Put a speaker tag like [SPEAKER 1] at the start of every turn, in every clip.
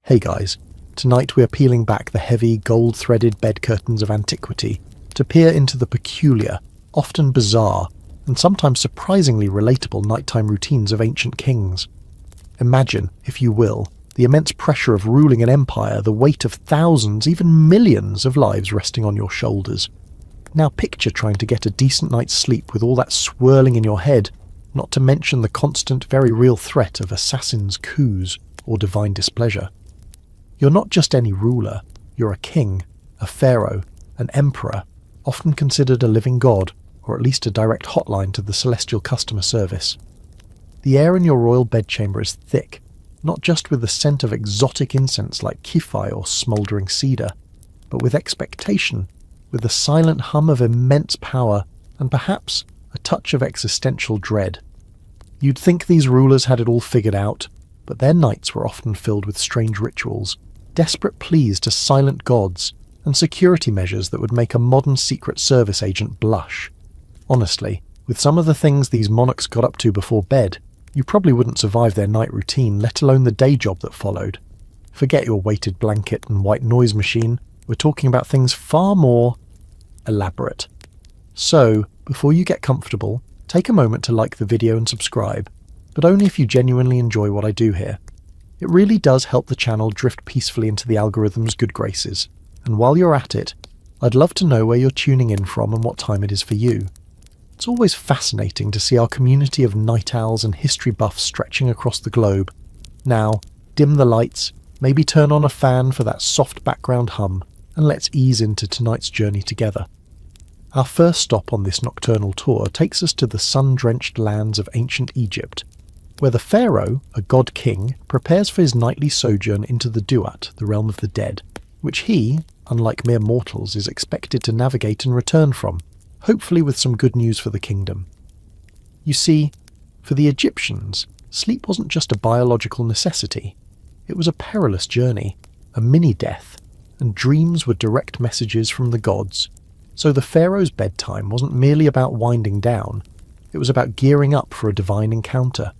[SPEAKER 1] Hey guys, tonight we are peeling back the heavy, gold-threaded bed curtains of antiquity to peer into the peculiar, often bizarre, and sometimes surprisingly relatable nighttime routines of ancient kings. Imagine, if you will, the immense pressure of ruling an empire, the weight of thousands, even millions of lives resting on your shoulders. Now picture trying to get a decent night's sleep with all that swirling in your head, not to mention the constant, very real threat of assassins' coups or divine displeasure. You're not just any ruler, you're a king, a pharaoh, an emperor, often considered a living god, or at least a direct hotline to the celestial customer service. The air in your royal bedchamber is thick, not just with the scent of exotic incense like kifi or smouldering cedar, but with expectation, with the silent hum of immense power, and perhaps a touch of existential dread. You'd think these rulers had it all figured out, but their nights were often filled with strange rituals, desperate pleas to silent gods, and security measures that would make a modern Secret Service agent blush. Honestly, with some of the things these monarchs got up to before bed, you probably wouldn't survive their night routine, let alone the day job that followed. Forget your weighted blanket and white noise machine, we're talking about things far more elaborate. So, before you get comfortable, take a moment to like the video and subscribe, but only if you genuinely enjoy what I do here. It really does help the channel drift peacefully into the algorithm's good graces, and while you're at it, I'd love to know where you're tuning in from and what time it is for you. It's always fascinating to see our community of night owls and history buffs stretching across the globe. Now, dim the lights, maybe turn on a fan for that soft background hum, and let's ease into tonight's journey together. Our first stop on this nocturnal tour takes us to the sun-drenched lands of ancient Egypt, where the pharaoh, a god-king, prepares for his nightly sojourn into the Duat, the realm of the dead, which he, unlike mere mortals, is expected to navigate and return from, hopefully with some good news for the kingdom. You see, for the Egyptians, sleep wasn't just a biological necessity. It was a perilous journey, a mini-death, and dreams were direct messages from the gods. So the pharaoh's bedtime wasn't merely about winding down, it was about gearing up for a divine encounter.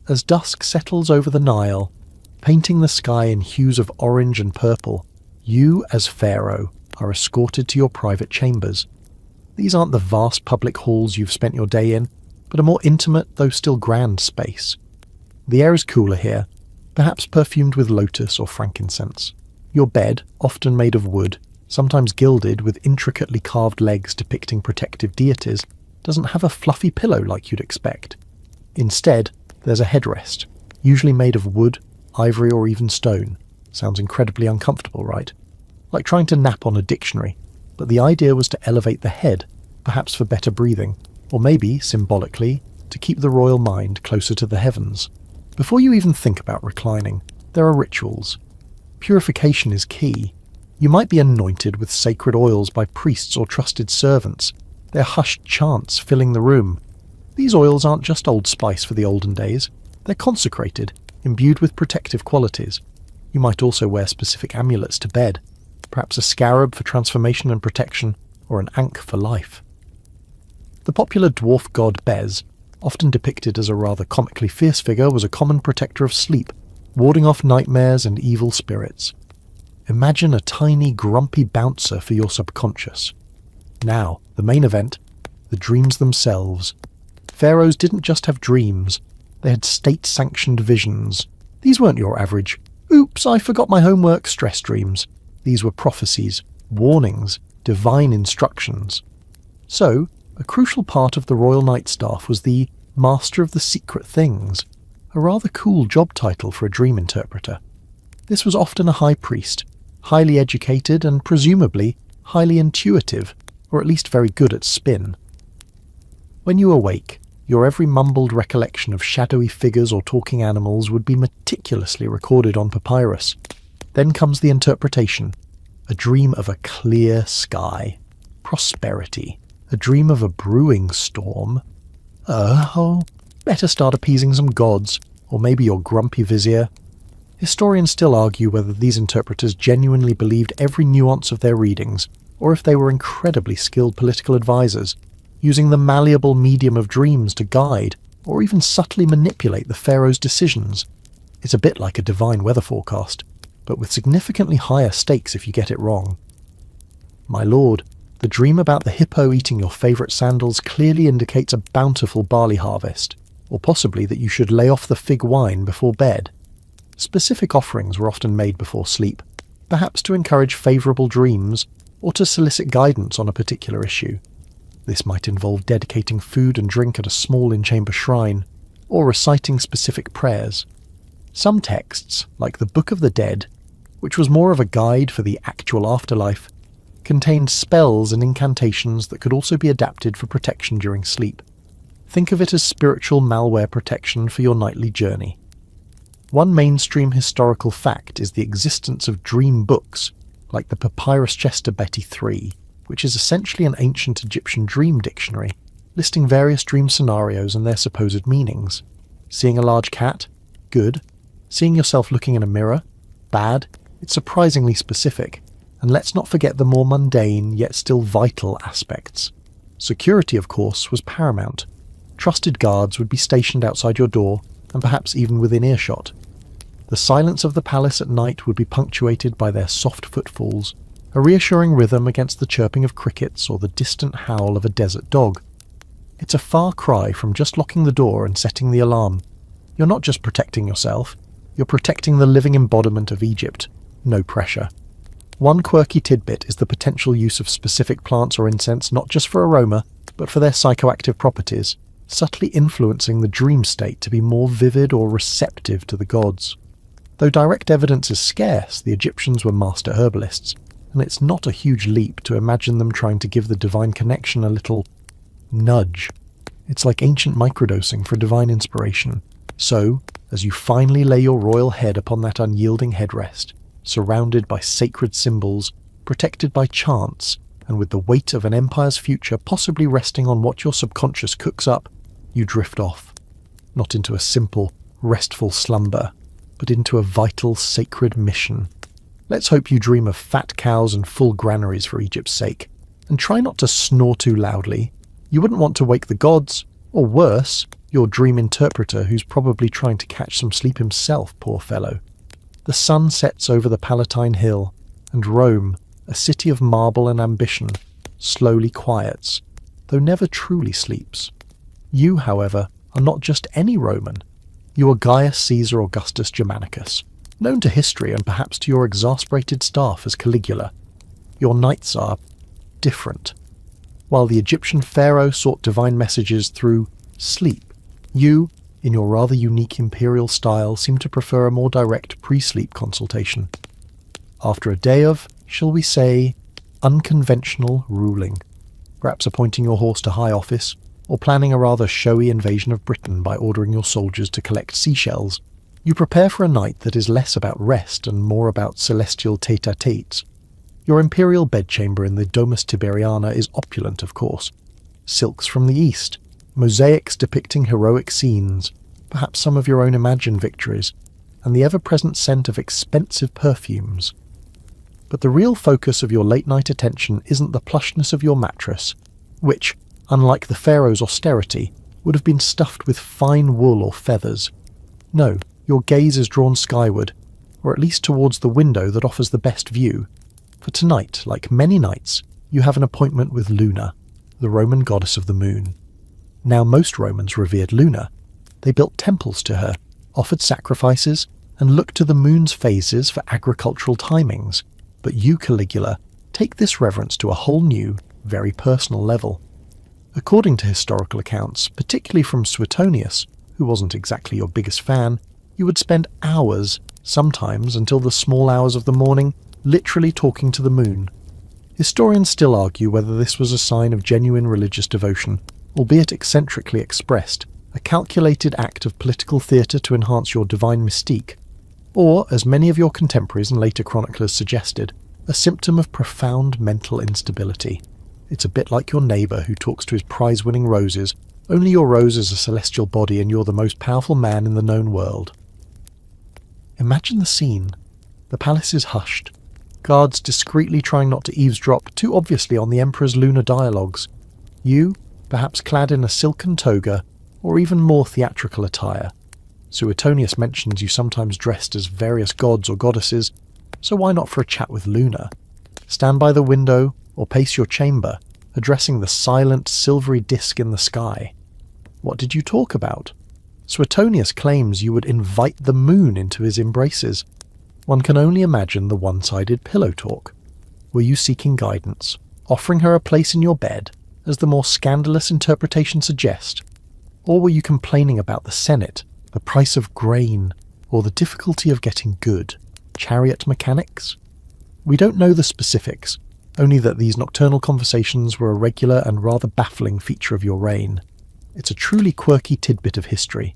[SPEAKER 1] As dusk settles over the Nile, painting the sky in hues of orange and purple, you, as pharaoh, are escorted to your private chambers. These aren't the vast public halls you've spent your day in, but a more intimate, though still grand space. The air is cooler here, perhaps perfumed with lotus or frankincense. Your bed, often made of wood, sometimes gilded with intricately carved legs depicting protective deities, doesn't have a fluffy pillow like you'd expect. Instead, there's a headrest, usually made of wood, ivory or even stone. Sounds incredibly uncomfortable, right? Like trying to nap on a dictionary, but the idea was to elevate the head, perhaps for better breathing, or maybe, symbolically, to keep the royal mind closer to the heavens. Before you even think about reclining, there are rituals. Purification is key. You might be anointed with sacred oils by priests or trusted servants, their hushed chants filling the room. These oils aren't just old spice for the olden days, they're consecrated, imbued with protective qualities. You might also wear specific amulets to bed, perhaps a scarab for transformation and protection, or an ankh for life. The popular dwarf god Bez, often depicted as a rather comically fierce figure, was a common protector of sleep, warding off nightmares and evil spirits. Imagine a tiny, grumpy bouncer for your subconscious. Now, the main event, the dreams themselves. Pharaohs didn't just have dreams, they had state-sanctioned visions. These weren't your average, "Oops, I forgot my homework" stress dreams. These were prophecies, warnings, divine instructions. So, a crucial part of the royal night staff was the Master of the Secret Things, a rather cool job title for a dream interpreter. This was often a high priest, highly educated and presumably highly intuitive, or at least very good at spin. When you awake, your every mumbled recollection of shadowy figures or talking animals would be meticulously recorded on papyrus. Then comes the interpretation, a dream of a clear sky, prosperity, a dream of a brewing storm. Better start appeasing some gods, or maybe your grumpy vizier. Historians still argue whether these interpreters genuinely believed every nuance of their readings, or if they were incredibly skilled political advisors, using the malleable medium of dreams to guide, or even subtly manipulate the pharaoh's decisions. It's a bit like a divine weather forecast, but with significantly higher stakes if you get it wrong. My lord, the dream about the hippo eating your favourite sandals clearly indicates a bountiful barley harvest, or possibly that you should lay off the fig wine before bed. Specific offerings were often made before sleep, perhaps to encourage favourable dreams or to solicit guidance on a particular issue. This might involve dedicating food and drink at a small in-chamber shrine, or reciting specific prayers. Some texts, like the Book of the Dead, which was more of a guide for the actual afterlife, contained spells and incantations that could also be adapted for protection during sleep. Think of it as spiritual malware protection for your nightly journey. One mainstream historical fact is the existence of dream books, like the Papyrus Chester Betty III, which is essentially an ancient Egyptian dream dictionary, listing various dream scenarios and their supposed meanings. Seeing a large cat? Good. Seeing yourself looking in a mirror? Bad. It's surprisingly specific. And let's not forget the more mundane, yet still vital aspects. Security, of course, was paramount. Trusted guards would be stationed outside your door, and perhaps even within earshot. The silence of the palace at night would be punctuated by their soft footfalls, a reassuring rhythm against the chirping of crickets or the distant howl of a desert dog. It's a far cry from just locking the door and setting the alarm. You're not just protecting yourself, you're protecting the living embodiment of Egypt. No pressure. One quirky tidbit is the potential use of specific plants or incense not just for aroma, but for their psychoactive properties, subtly influencing the dream state to be more vivid or receptive to the gods. Though direct evidence is scarce, the Egyptians were master herbalists, and it's not a huge leap to imagine them trying to give the divine connection a little nudge. It's like ancient microdosing for divine inspiration. So, as you finally lay your royal head upon that unyielding headrest, surrounded by sacred symbols, protected by chants, and with the weight of an empire's future possibly resting on what your subconscious cooks up, you drift off. Not into a simple, restful slumber, but into a vital, sacred mission. Let's hope you dream of fat cows and full granaries for Egypt's sake, and try not to snore too loudly. You wouldn't want to wake the gods, or worse, your dream interpreter who's probably trying to catch some sleep himself, poor fellow. The sun sets over the Palatine Hill, and Rome, a city of marble and ambition, slowly quiets, though never truly sleeps. You, however, are not just any Roman. You are Gaius Caesar Augustus Germanicus, known to history and perhaps to your exasperated staff as Caligula. Your nights are different. While the Egyptian Pharaoh sought divine messages through sleep, you, in your rather unique imperial style, seem to prefer a more direct pre-sleep consultation. After a day of, shall we say, unconventional ruling, perhaps appointing your horse to high office, or planning a rather showy invasion of Britain by ordering your soldiers to collect seashells, you prepare for a night that is less about rest and more about celestial tete-a-tetes. Your imperial bedchamber in the Domus Tiberiana is opulent, of course. Silks from the east, mosaics depicting heroic scenes, perhaps some of your own imagined victories, and the ever-present scent of expensive perfumes. But the real focus of your late-night attention isn't the plushness of your mattress, which, unlike the pharaoh's austerity, would have been stuffed with fine wool or feathers. No, your gaze is drawn skyward, or at least towards the window that offers the best view. For tonight, like many nights, you have an appointment with Luna, the Roman goddess of the moon. Now most Romans revered Luna. They built temples to her, offered sacrifices, and looked to the moon's phases for agricultural timings. But you, Caligula, take this reverence to a whole new, very personal level. According to historical accounts, particularly from Suetonius, who wasn't exactly your biggest fan, you would spend hours, sometimes until the small hours of the morning, literally talking to the moon. Historians still argue whether this was a sign of genuine religious devotion, albeit eccentrically expressed, a calculated act of political theatre to enhance your divine mystique, or, as many of your contemporaries and later chroniclers suggested, a symptom of profound mental instability. It's a bit like your neighbour who talks to his prize-winning roses, only your rose is a celestial body and you're the most powerful man in the known world. Imagine the scene. The palace is hushed, guards discreetly trying not to eavesdrop too obviously on the emperor's lunar dialogues. You, perhaps clad in a silken toga, or even more theatrical attire. Suetonius mentions you sometimes dressed as various gods or goddesses, so why not for a chat with Luna? Stand by the window or pace your chamber, addressing the silent, silvery disk in the sky. What did you talk about? Suetonius claims you would invite the moon into his embraces. One can only imagine the one-sided pillow talk. Were you seeking guidance, offering her a place in your bed, as the more scandalous interpretation suggests? Or were you complaining about the Senate, the price of grain, or the difficulty of getting good chariot mechanics? We don't know the specifics, only that these nocturnal conversations were a regular and rather baffling feature of your reign. It's a truly quirky tidbit of history,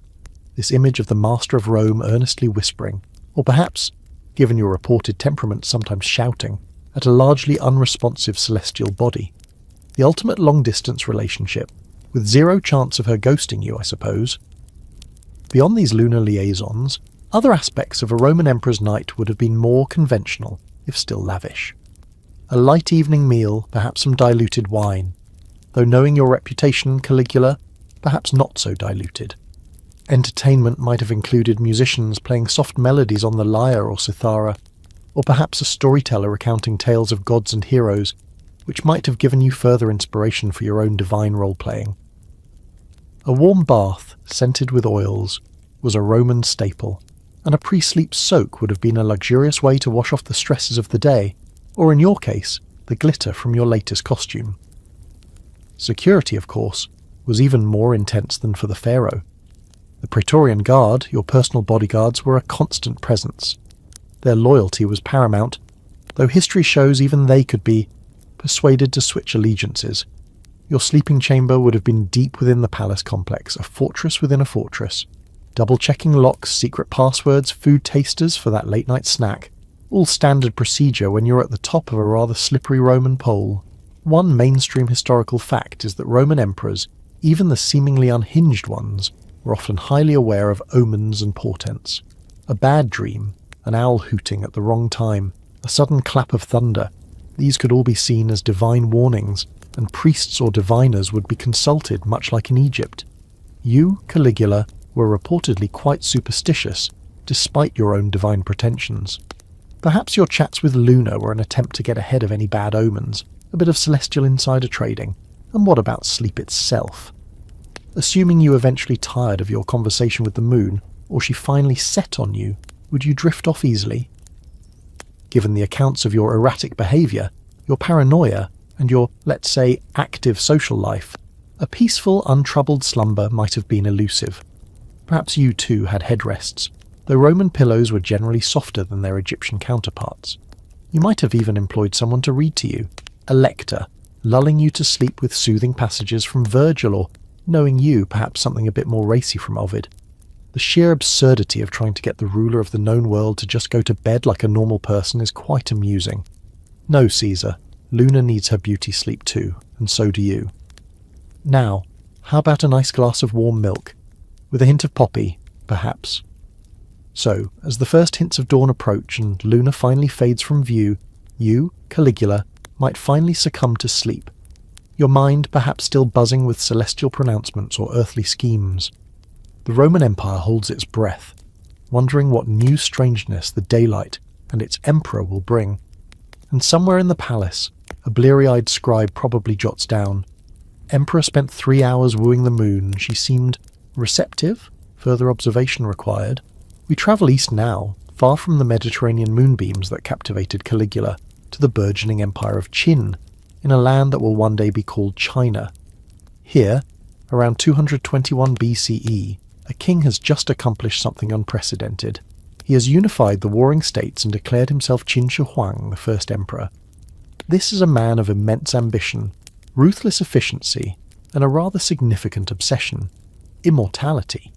[SPEAKER 1] this image of the master of Rome earnestly whispering, or perhaps, given your reported temperament, sometimes shouting, at a largely unresponsive celestial body. The ultimate long-distance relationship, with zero chance of her ghosting you, I suppose. Beyond these lunar liaisons, other aspects of a Roman emperor's night would have been more conventional, if still lavish. A light evening meal, perhaps some diluted wine, though knowing your reputation, Caligula, perhaps not so diluted. Entertainment might have included musicians playing soft melodies on the lyre or cithara, or perhaps a storyteller recounting tales of gods and heroes, which might have given you further inspiration for your own divine role-playing. A warm bath, scented with oils, was a Roman staple, and a pre-sleep soak would have been a luxurious way to wash off the stresses of the day, or in your case, the glitter from your latest costume. Security, of course, was even more intense than for the pharaoh. The Praetorian Guard, your personal bodyguards, were a constant presence. Their loyalty was paramount, though history shows even they could be persuaded to switch allegiances. Your sleeping chamber would have been deep within the palace complex, a fortress within a fortress. Double-checking locks, secret passwords, food tasters for that late-night snack, all standard procedure when you're at the top of a rather slippery Roman pole. One mainstream historical fact is that Roman emperors, even the seemingly unhinged ones, were often highly aware of omens and portents. A bad dream, an owl hooting at the wrong time, a sudden clap of thunder, these could all be seen as divine warnings, and priests or diviners would be consulted, much like in Egypt. You, Caligula, were reportedly quite superstitious, despite your own divine pretensions. Perhaps your chats with Luna were an attempt to get ahead of any bad omens, a bit of celestial insider trading, and what about sleep itself? Assuming you eventually tired of your conversation with the moon, or she finally set on you, would you drift off easily? Given the accounts of your erratic behaviour, your paranoia, and your, let's say, active social life, a peaceful, untroubled slumber might have been elusive. Perhaps you too had headrests, though Roman pillows were generally softer than their Egyptian counterparts. You might have even employed someone to read to you, a lector, lulling you to sleep with soothing passages from Virgil, or, knowing you, perhaps something a bit more racy from Ovid. The sheer absurdity of trying to get the ruler of the known world to just go to bed like a normal person is quite amusing. No, Caesar, Luna needs her beauty sleep too, and so do you. Now, how about a nice glass of warm milk, with a hint of poppy, perhaps? So, as the first hints of dawn approach and Luna finally fades from view, you, Caligula, might finally succumb to sleep, your mind perhaps still buzzing with celestial pronouncements or earthly schemes. The Roman Empire holds its breath, wondering what new strangeness the daylight and its emperor will bring. And somewhere in the palace, a bleary-eyed scribe probably jots down, "Emperor spent 3 hours wooing the moon. She seemed receptive. Further observation required." We travel east now, far from the Mediterranean moonbeams that captivated Caligula, to the burgeoning empire of Qin, in a land that will one day be called China. Here, around 221 BCE, a king has just accomplished something unprecedented. He has unified the warring states and declared himself Qin Shi Huang, the first emperor. This is a man of immense ambition, ruthless efficiency, and a rather significant obsession: immortality.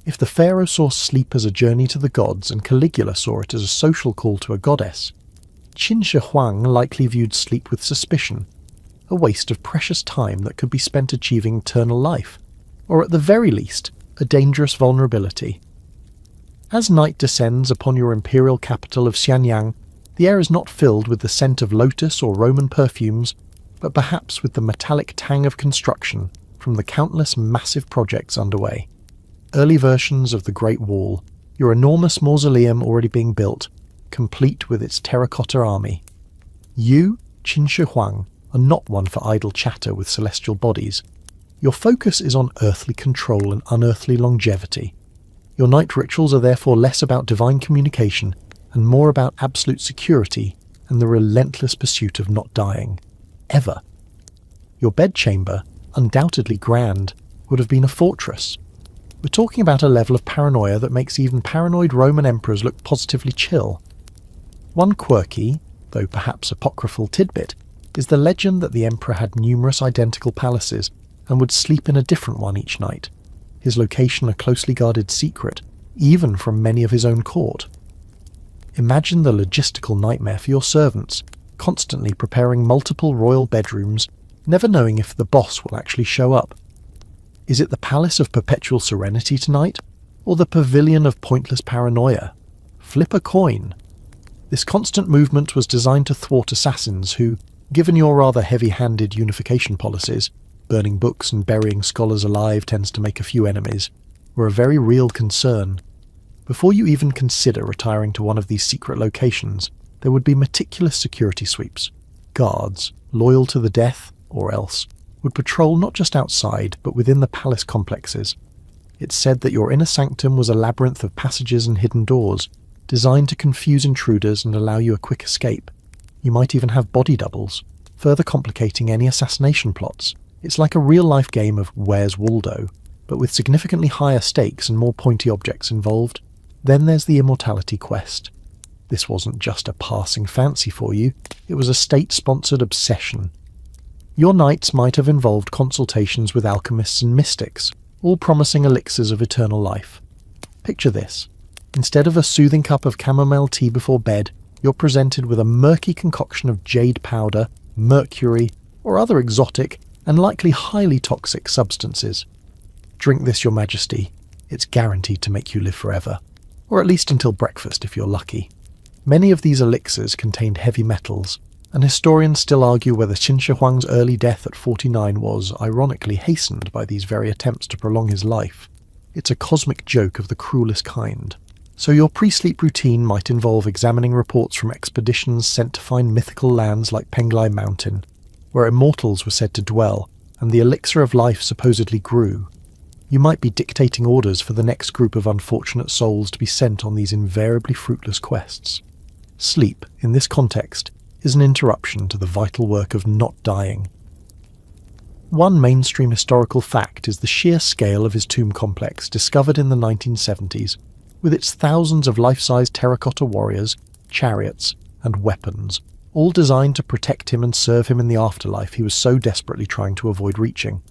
[SPEAKER 1] If the pharaoh saw sleep as a journey to the gods and Caligula saw it as a social call to a goddess, Qin Shi Huang likely viewed sleep with suspicion, a waste of precious time that could be spent achieving eternal life, or at the very least, a dangerous vulnerability. As night descends upon your imperial capital of Xianyang, the air is not filled with the scent of lotus or Roman perfumes, but perhaps with the metallic tang of construction from the countless massive projects underway. early versions of the Great Wall, your enormous mausoleum already being built, complete with its terracotta army. You, Qin Shi Huang, are not one for idle chatter with celestial bodies. Your focus is on earthly control and unearthly longevity. Your night rituals are therefore less about divine communication and more about absolute security and the relentless pursuit of not dying. Ever. Your bedchamber, undoubtedly grand, would have been a fortress. We're talking about a level of paranoia that makes even paranoid Roman emperors look positively chill. One quirky, though perhaps apocryphal tidbit, is the legend that the emperor had numerous identical palaces and would sleep in a different one each night, his location a closely guarded secret, even from many of his own court. Imagine the logistical nightmare for your servants, constantly preparing multiple royal bedrooms, never knowing if the boss will actually show up. Is it the palace of perpetual serenity tonight, or the pavilion of pointless paranoia? Flip a coin. This constant movement was designed to thwart assassins who, given your rather heavy-handed unification policies, burning books and burying scholars alive tends to make a few enemies, were a very real concern. Before you even consider retiring to one of these secret locations, there would be meticulous security sweeps. Guards, loyal to the death, or else, would patrol not just outside, but within the palace complexes. It's said that your inner sanctum was a labyrinth of passages and hidden doors, designed to confuse intruders and allow you a quick escape. You might even have body doubles, further complicating any assassination plots. It's like a real-life game of Where's Waldo, but with significantly higher stakes and more pointy objects involved. Then there's the immortality quest. This wasn't just a passing fancy for you, it was a state-sponsored obsession. Your nights might have involved consultations with alchemists and mystics, all promising elixirs of eternal life. Picture this. Instead of a soothing cup of chamomile tea before bed, you're presented with a murky concoction of jade powder, mercury, or other exotic and likely highly toxic substances. Drink this, Your Majesty. It's guaranteed to make you live forever. Or at least until breakfast if you're lucky. Many of these elixirs contained heavy metals, and historians still argue whether Qin Shi Huang's early death at 49 was, ironically, hastened by these very attempts to prolong his life. It's a cosmic joke of the cruelest kind. So your pre-sleep routine might involve examining reports from expeditions sent to find mythical lands like Penglai Mountain, where immortals were said to dwell, and the elixir of life supposedly grew. You might be dictating orders for the next group of unfortunate souls to be sent on these invariably fruitless quests. Sleep, in this context, is an interruption to the vital work of not dying. One mainstream historical fact is the sheer scale of his tomb complex discovered in the 1970s, with its thousands of life-size terracotta warriors, chariots, and weapons, all designed to protect him and serve him in the afterlife he was so desperately trying to avoid reaching.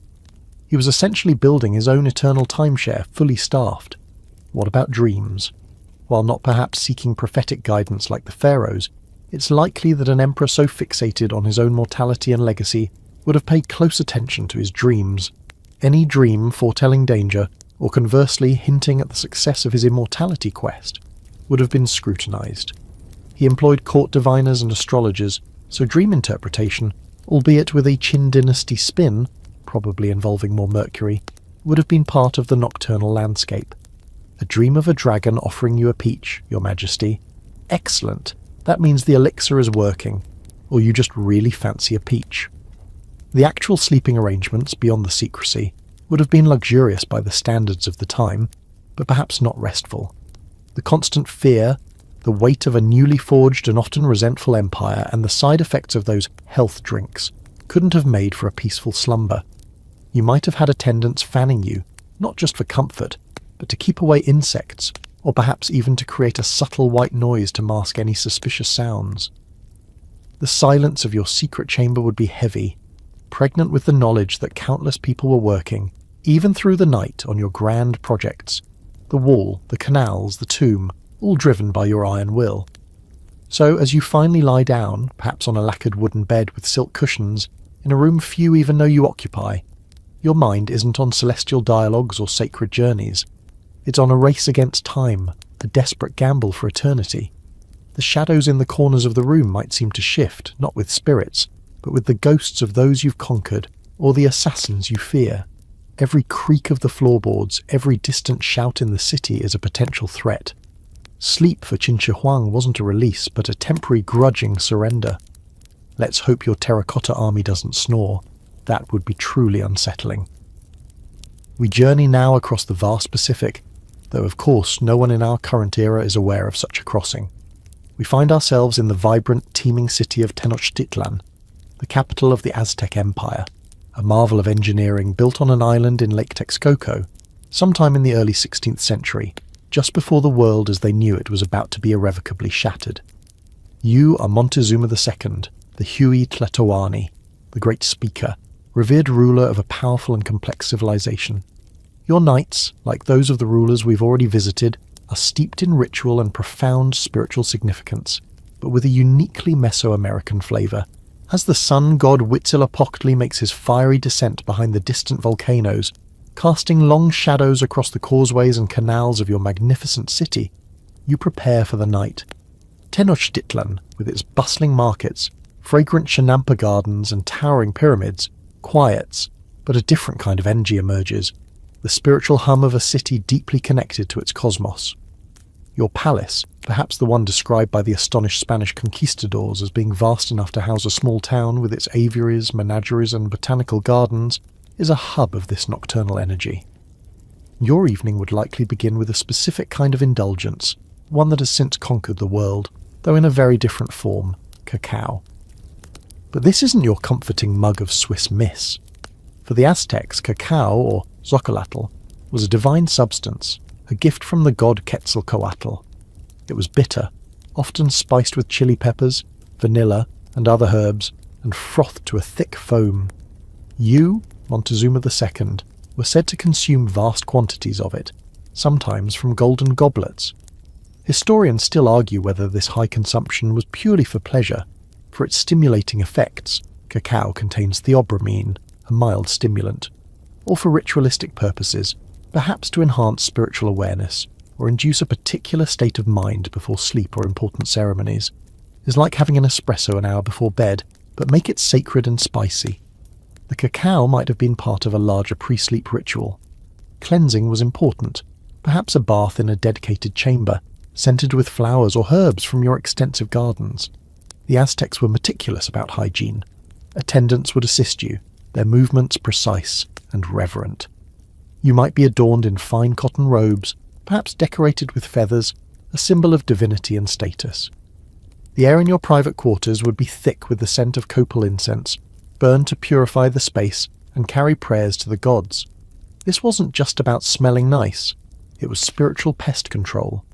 [SPEAKER 1] He was essentially building his own eternal timeshare, fully staffed. What about dreams? While not perhaps seeking prophetic guidance like the pharaohs, it's likely that an emperor so fixated on his own mortality and legacy would have paid close attention to his dreams. Any dream foretelling danger, or conversely hinting at the success of his immortality quest, would have been scrutinized. He employed court diviners and astrologers, so dream interpretation, albeit with a Qin dynasty spin, probably involving more mercury, would have been part of the nocturnal landscape. A dream of a dragon offering you a peach, Your Majesty. Excellent. That means the elixir is working, or you just really fancy a peach. The actual sleeping arrangements, beyond the secrecy, would have been luxurious by the standards of the time, but perhaps not restful. The constant fear, the weight of a newly forged and often resentful empire, and the side effects of those health drinks couldn't have made for a peaceful slumber. You might have had attendants fanning you, not just for comfort, but to keep away insects, or perhaps even to create a subtle white noise to mask any suspicious sounds. The silence of your secret chamber would be heavy, pregnant with the knowledge that countless people were working, even through the night, on your grand projects. The wall, the canals, the tomb, all driven by your iron will. So as you finally lie down, perhaps on a lacquered wooden bed with silk cushions, in a room few even know you occupy, your mind isn't on celestial dialogues or sacred journeys. It's on a race against time, a desperate gamble for eternity. The shadows in the corners of the room might seem to shift, not with spirits, but with the ghosts of those you've conquered, or the assassins you fear. Every creak of the floorboards, every distant shout in the city is a potential threat. Sleep for Qin Shi Huang wasn't a release, but a temporary grudging surrender. Let's hope your terracotta army doesn't snore. That would be truly unsettling. We journey now across the vast Pacific, though of course no one in our current era is aware of such a crossing. We find ourselves in the vibrant, teeming city of Tenochtitlan, the capital of the Aztec Empire, a marvel of engineering built on an island in Lake Texcoco, sometime in the early 16th century, just before the world as they knew it was about to be irrevocably shattered. You are Montezuma II, the Hui Tlatoani, the great speaker, revered ruler of a powerful and complex civilization. Your knights, like those of the rulers we've already visited, are steeped in ritual and profound spiritual significance, but with a uniquely Mesoamerican flavour. As the sun god Huitzilopochtli makes his fiery descent behind the distant volcanoes, casting long shadows across the causeways and canals of your magnificent city, you prepare for the night. Tenochtitlan, with its bustling markets, fragrant Chinampa gardens and towering pyramids, quiets, but a different kind of energy emerges, the spiritual hum of a city deeply connected to its cosmos. Your palace, perhaps the one described by the astonished Spanish conquistadors as being vast enough to house a small town with its aviaries, menageries and botanical gardens, is a hub of this nocturnal energy. Your evening would likely begin with a specific kind of indulgence, one that has since conquered the world, though in a very different form, cacao. But this isn't your comforting mug of Swiss Miss. For the Aztecs, cacao, or xocolotl, was a divine substance, a gift from the god Quetzalcoatl. It was bitter, often spiced with chili peppers, vanilla, and other herbs, and frothed to a thick foam. You, Montezuma II, were said to consume vast quantities of it, sometimes from golden goblets. Historians still argue whether this high consumption was purely for pleasure. For its stimulating effects, cacao contains theobromine, a mild stimulant, or for ritualistic purposes, perhaps to enhance spiritual awareness or induce a particular state of mind before sleep or important ceremonies. It's like having an espresso an hour before bed, but make it sacred and spicy. The cacao might have been part of a larger pre-sleep ritual. Cleansing was important, perhaps a bath in a dedicated chamber, scented with flowers or herbs from your extensive gardens. The Aztecs were meticulous about hygiene. Attendants would assist you, their movements precise and reverent. You might be adorned in fine cotton robes, perhaps decorated with feathers, a symbol of divinity and status. The air in your private quarters would be thick with the scent of copal incense, burned to purify the space and carry prayers to the gods. This wasn't just about smelling nice, it was spiritual pest control.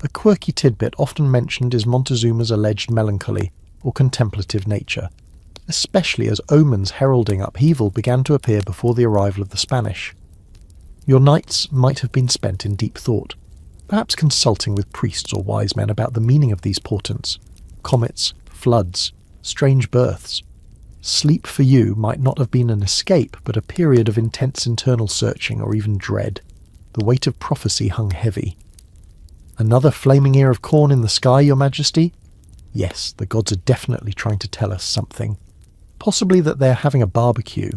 [SPEAKER 1] A quirky tidbit often mentioned is Montezuma's alleged melancholy or contemplative nature, especially as omens heralding upheaval began to appear before the arrival of the Spanish. Your nights might have been spent in deep thought, perhaps consulting with priests or wise men about the meaning of these portents, comets, floods, strange births. Sleep for you might not have been an escape, but a period of intense internal searching or even dread. The weight of prophecy hung heavy. Another flaming ear of corn in the sky, Your Majesty? Yes, the gods are definitely trying to tell us something. Possibly that they're having a barbecue.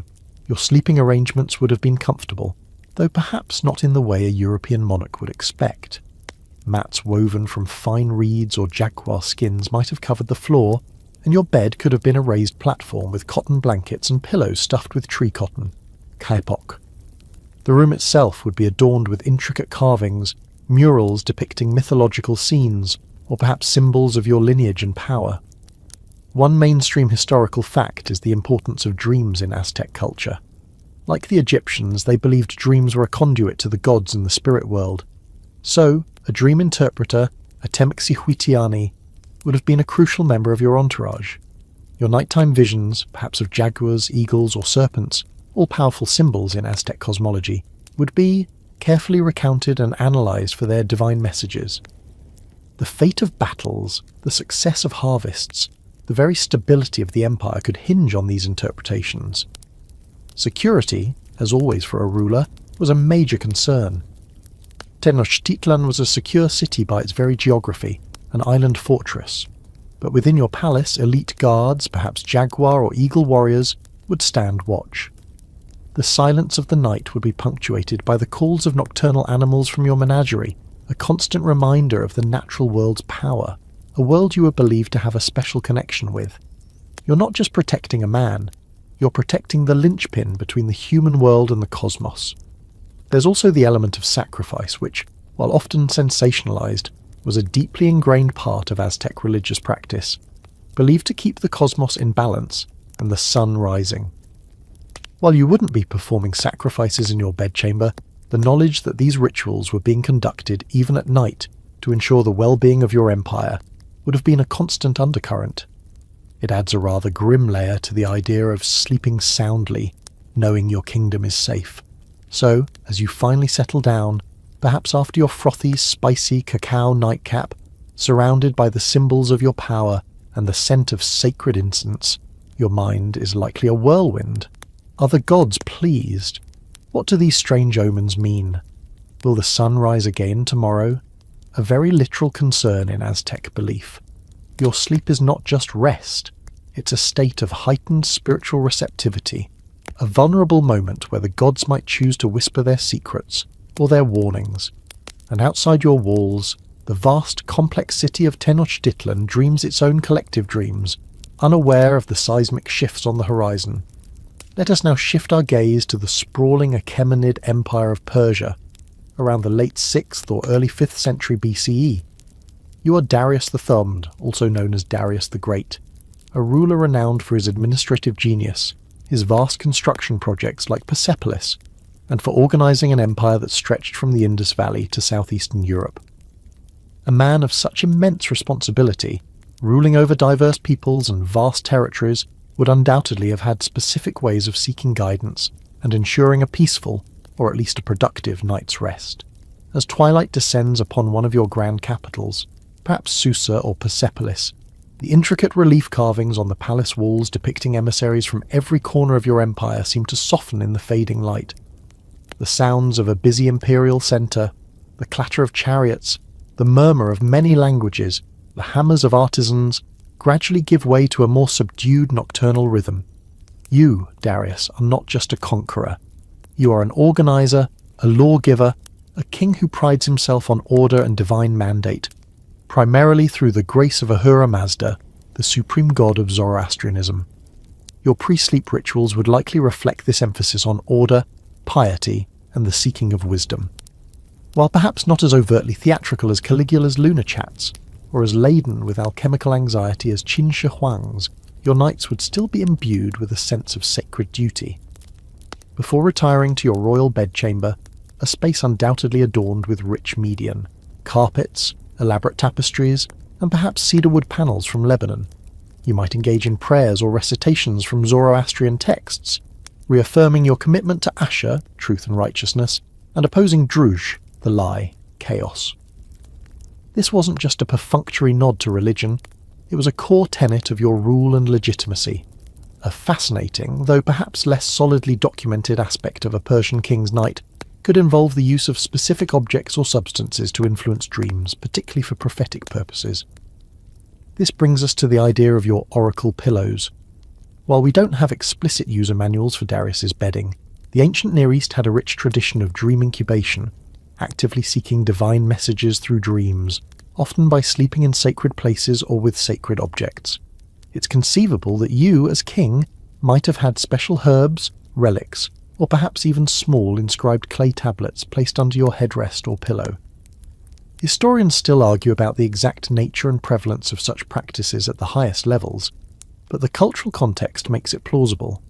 [SPEAKER 1] Your sleeping arrangements would have been comfortable, though perhaps not in the way a European monarch would expect. Mats woven from fine reeds or jaguar skins might have covered the floor, and your bed could have been a raised platform with cotton blankets and pillows stuffed with tree cotton, kapok. The room itself would be adorned with intricate carvings, murals depicting mythological scenes, or perhaps symbols of your lineage and power. One mainstream historical fact is the importance of dreams in Aztec culture. Like the Egyptians, they believed dreams were a conduit to the gods and the spirit world. So, a dream interpreter, a Temxi-Huitiani, would have been a crucial member of your entourage. Your nighttime visions, perhaps of jaguars, eagles, or serpents, all powerful symbols in Aztec cosmology, would be carefully recounted and analysed for their divine messages. The fate of battles, the success of harvests, the very stability of the empire could hinge on these interpretations. Security, as always for a ruler, was a major concern. Tenochtitlan was a secure city by its very geography, an island fortress. But within your palace, elite guards, perhaps jaguar or eagle warriors, would stand watch. The silence of the night would be punctuated by the calls of nocturnal animals from your menagerie, a constant reminder of the natural world's power, a world you were believed to have a special connection with. You're not just protecting a man, you're protecting the linchpin between the human world and the cosmos. There's also the element of sacrifice, which, while often sensationalized, was a deeply ingrained part of Aztec religious practice, believed to keep the cosmos in balance and the sun rising. While you wouldn't be performing sacrifices in your bedchamber, the knowledge that these rituals were being conducted even at night to ensure the well-being of your empire would have been a constant undercurrent. It adds a rather grim layer to the idea of sleeping soundly, knowing your kingdom is safe. So, as you finally settle down, perhaps after your frothy, spicy cacao nightcap, surrounded by the symbols of your power and the scent of sacred incense, your mind is likely a whirlwind. Are the gods pleased? What do these strange omens mean? Will the sun rise again tomorrow? A very literal concern in Aztec belief. Your sleep is not just rest, it's a state of heightened spiritual receptivity, a vulnerable moment where the gods might choose to whisper their secrets or their warnings. And outside your walls, the vast, complex city of Tenochtitlan dreams its own collective dreams, unaware of the seismic shifts on the horizon. Let us now shift our gaze to the sprawling Achaemenid Empire of Persia, around the late 6th or early 5th century BCE. You are Darius the Thumbed, also known as Darius the Great, a ruler renowned for his administrative genius, his vast construction projects like Persepolis, and for organising an empire that stretched from the Indus Valley to southeastern Europe. A man of such immense responsibility, ruling over diverse peoples and vast territories, would undoubtedly have had specific ways of seeking guidance and ensuring a peaceful, or at least a productive, night's rest. As twilight descends upon one of your grand capitals, perhaps Susa or Persepolis, the intricate relief carvings on the palace walls depicting emissaries from every corner of your empire seem to soften in the fading light. The sounds of a busy imperial centre, the clatter of chariots, the murmur of many languages, the hammers of artisans, gradually give way to a more subdued nocturnal rhythm. You, Darius, are not just a conqueror. You are an organizer, a lawgiver, a king who prides himself on order and divine mandate, primarily through the grace of Ahura Mazda, the supreme god of Zoroastrianism. Your pre-sleep rituals would likely reflect this emphasis on order, piety, and the seeking of wisdom. While perhaps not as overtly theatrical as Caligula's lunar chats, or as laden with alchemical anxiety as Qin Shi Huang's, your nights would still be imbued with a sense of sacred duty. Before retiring to your royal bedchamber, a space undoubtedly adorned with rich median, carpets, elaborate tapestries, and perhaps cedarwood panels from Lebanon, you might engage in prayers or recitations from Zoroastrian texts, reaffirming your commitment to Asha, truth and righteousness, and opposing Druj, the lie, chaos. This wasn't just a perfunctory nod to religion, it was a core tenet of your rule and legitimacy, a fascinating, though perhaps less solidly documented aspect of a Persian king's night could involve the use of specific objects or substances to influence dreams, particularly for prophetic purposes. This brings us to the idea of your oracle pillows. While we don't have explicit user manuals for Darius's bedding, the ancient Near East had a rich tradition of dream incubation, actively seeking divine messages through dreams, often by sleeping in sacred places or with sacred objects. It's conceivable that you, as king, might have had special herbs, relics, or perhaps even small inscribed clay tablets placed under your headrest or pillow. Historians still argue about the exact nature and prevalence of such practices at the highest levels, but the cultural context makes it plausible.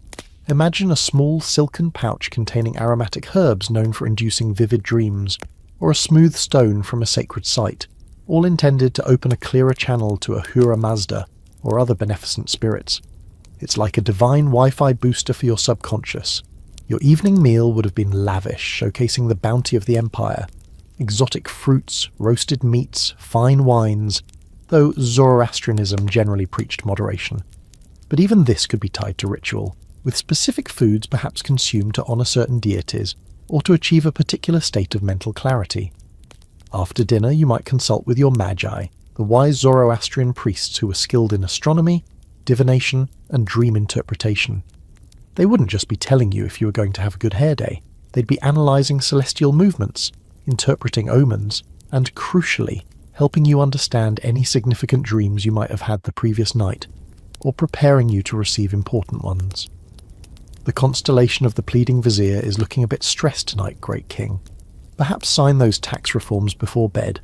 [SPEAKER 1] Imagine a small silken pouch containing aromatic herbs known for inducing vivid dreams, or a smooth stone from a sacred site, all intended to open a clearer channel to Ahura Mazda or other beneficent spirits. It's like a divine Wi-Fi booster for your subconscious. Your evening meal would have been lavish, showcasing the bounty of the empire. Exotic fruits, roasted meats, fine wines, though Zoroastrianism generally preached moderation. But even this could be tied to ritual, with specific foods perhaps consumed to honour certain deities, or to achieve a particular state of mental clarity. After dinner you might consult with your magi, the wise Zoroastrian priests who were skilled in astronomy, divination, and dream interpretation. They wouldn't just be telling you if you were going to have a good hair day. They'd be analysing celestial movements, interpreting omens, and, crucially, helping you understand any significant dreams you might have had the previous night, or preparing you to receive important ones. The constellation of the pleading vizier is looking a bit stressed tonight, Great King. Perhaps sign those tax reforms before bed.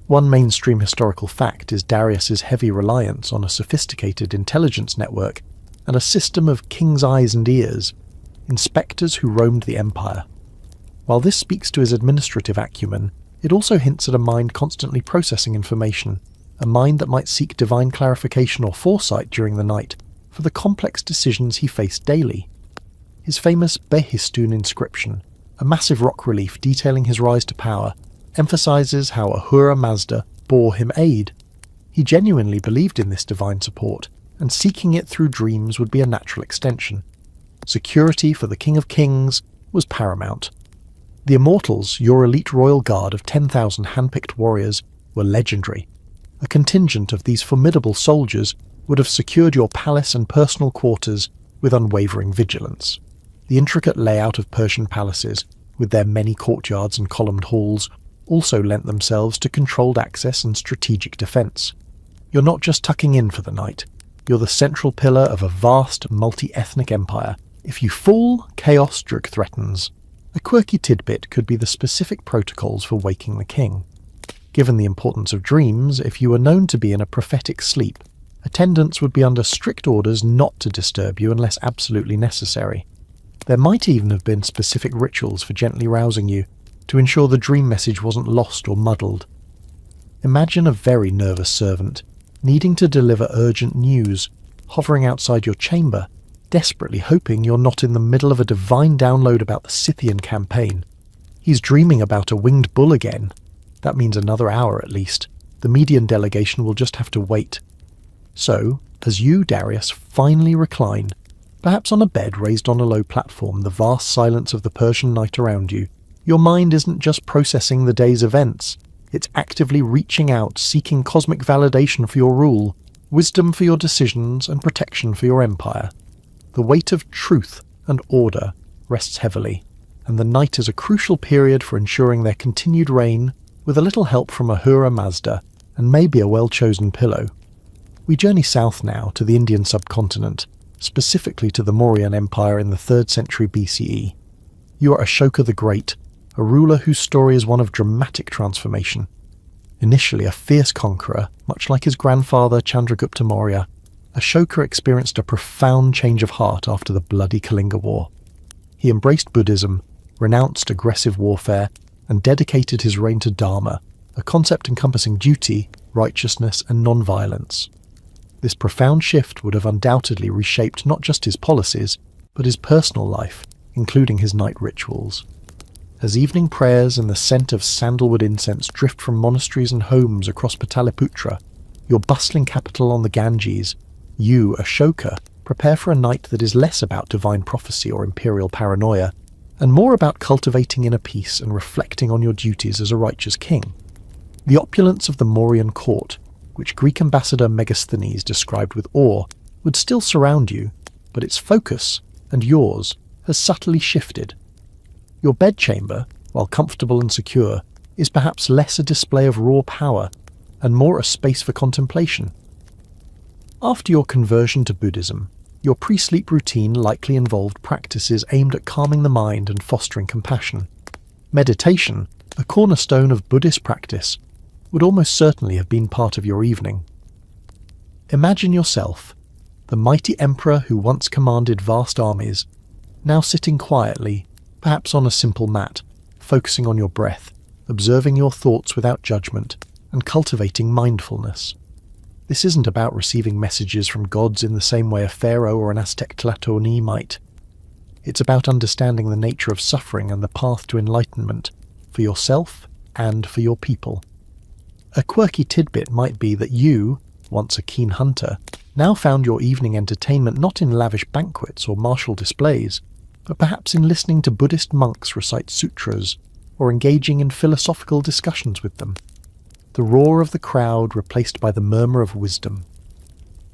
[SPEAKER 1] One mainstream historical fact is Darius's heavy reliance on a sophisticated intelligence network and a system of king's eyes and ears, inspectors who roamed the empire. While this speaks to his administrative acumen, it also hints at a mind constantly processing information, a mind that might seek divine clarification or foresight during the night for the complex decisions he faced daily. His famous Behistun inscription, a massive rock relief detailing his rise to power, emphasizes how Ahura Mazda bore him aid. He genuinely believed in this divine support, and seeking it through dreams would be a natural extension. Security for the King of Kings was paramount. The Immortals, your elite royal guard of 10,000 handpicked warriors, were legendary. A contingent of these formidable soldiers would have secured your palace and personal quarters with unwavering vigilance. The intricate layout of Persian palaces, with their many courtyards and columned halls, also lent themselves to controlled access and strategic defence. You're not just tucking in for the night, you're the central pillar of a vast, multi-ethnic empire. If you fall, chaos threatens. A quirky tidbit could be the specific protocols for waking the king. Given the importance of dreams, if you were known to be in a prophetic sleep, attendants would be under strict orders not to disturb you unless absolutely necessary. There might even have been specific rituals for gently rousing you, to ensure the dream message wasn't lost or muddled. Imagine a very nervous servant, needing to deliver urgent news, hovering outside your chamber, desperately hoping you're not in the middle of a divine download about the Scythian campaign. He's dreaming about a winged bull again. That means another hour at least. The Median delegation will just have to wait. So, as you, Darius, finally recline, perhaps on a bed raised on a low platform, the vast silence of the Persian night around you, your mind isn't just processing the day's events, it's actively reaching out, seeking cosmic validation for your rule, wisdom for your decisions, and protection for your empire. The weight of truth and order rests heavily, and the night is a crucial period for ensuring their continued reign, with a little help from Ahura Mazda, and maybe a well-chosen pillow. We journey south now to the Indian subcontinent, specifically to the Mauryan Empire in the 3rd century BCE. You are Ashoka the Great, a ruler whose story is one of dramatic transformation. Initially a fierce conqueror, much like his grandfather Chandragupta Maurya, Ashoka experienced a profound change of heart after the bloody Kalinga War. He embraced Buddhism, renounced aggressive warfare, and dedicated his reign to Dharma, a concept encompassing duty, righteousness, and non-violence. This profound shift would have undoubtedly reshaped not just his policies, but his personal life, including his night rituals. As evening prayers and the scent of sandalwood incense drift from monasteries and homes across Pataliputra, your bustling capital on the Ganges, you, Ashoka, prepare for a night that is less about divine prophecy or imperial paranoia, and more about cultivating inner peace and reflecting on your duties as a righteous king. The opulence of the Mauryan court, which Greek ambassador Megasthenes described with awe, would still surround you, but its focus, and yours, has subtly shifted. Your bedchamber, while comfortable and secure, is perhaps less a display of raw power and more a space for contemplation. After your conversion to Buddhism, your pre-sleep routine likely involved practices aimed at calming the mind and fostering compassion. Meditation, a cornerstone of Buddhist practice, would almost certainly have been part of your evening. Imagine yourself, the mighty emperor who once commanded vast armies, now sitting quietly, perhaps on a simple mat, focusing on your breath, observing your thoughts without judgment, and cultivating mindfulness. This isn't about receiving messages from gods in the same way a pharaoh or an Aztec Tlatoani might. It's about understanding the nature of suffering and the path to enlightenment, for yourself and for your people. A quirky tidbit might be that you, once a keen hunter, now found your evening entertainment not in lavish banquets or martial displays, but perhaps in listening to Buddhist monks recite sutras or engaging in philosophical discussions with them. The roar of the crowd replaced by the murmur of wisdom.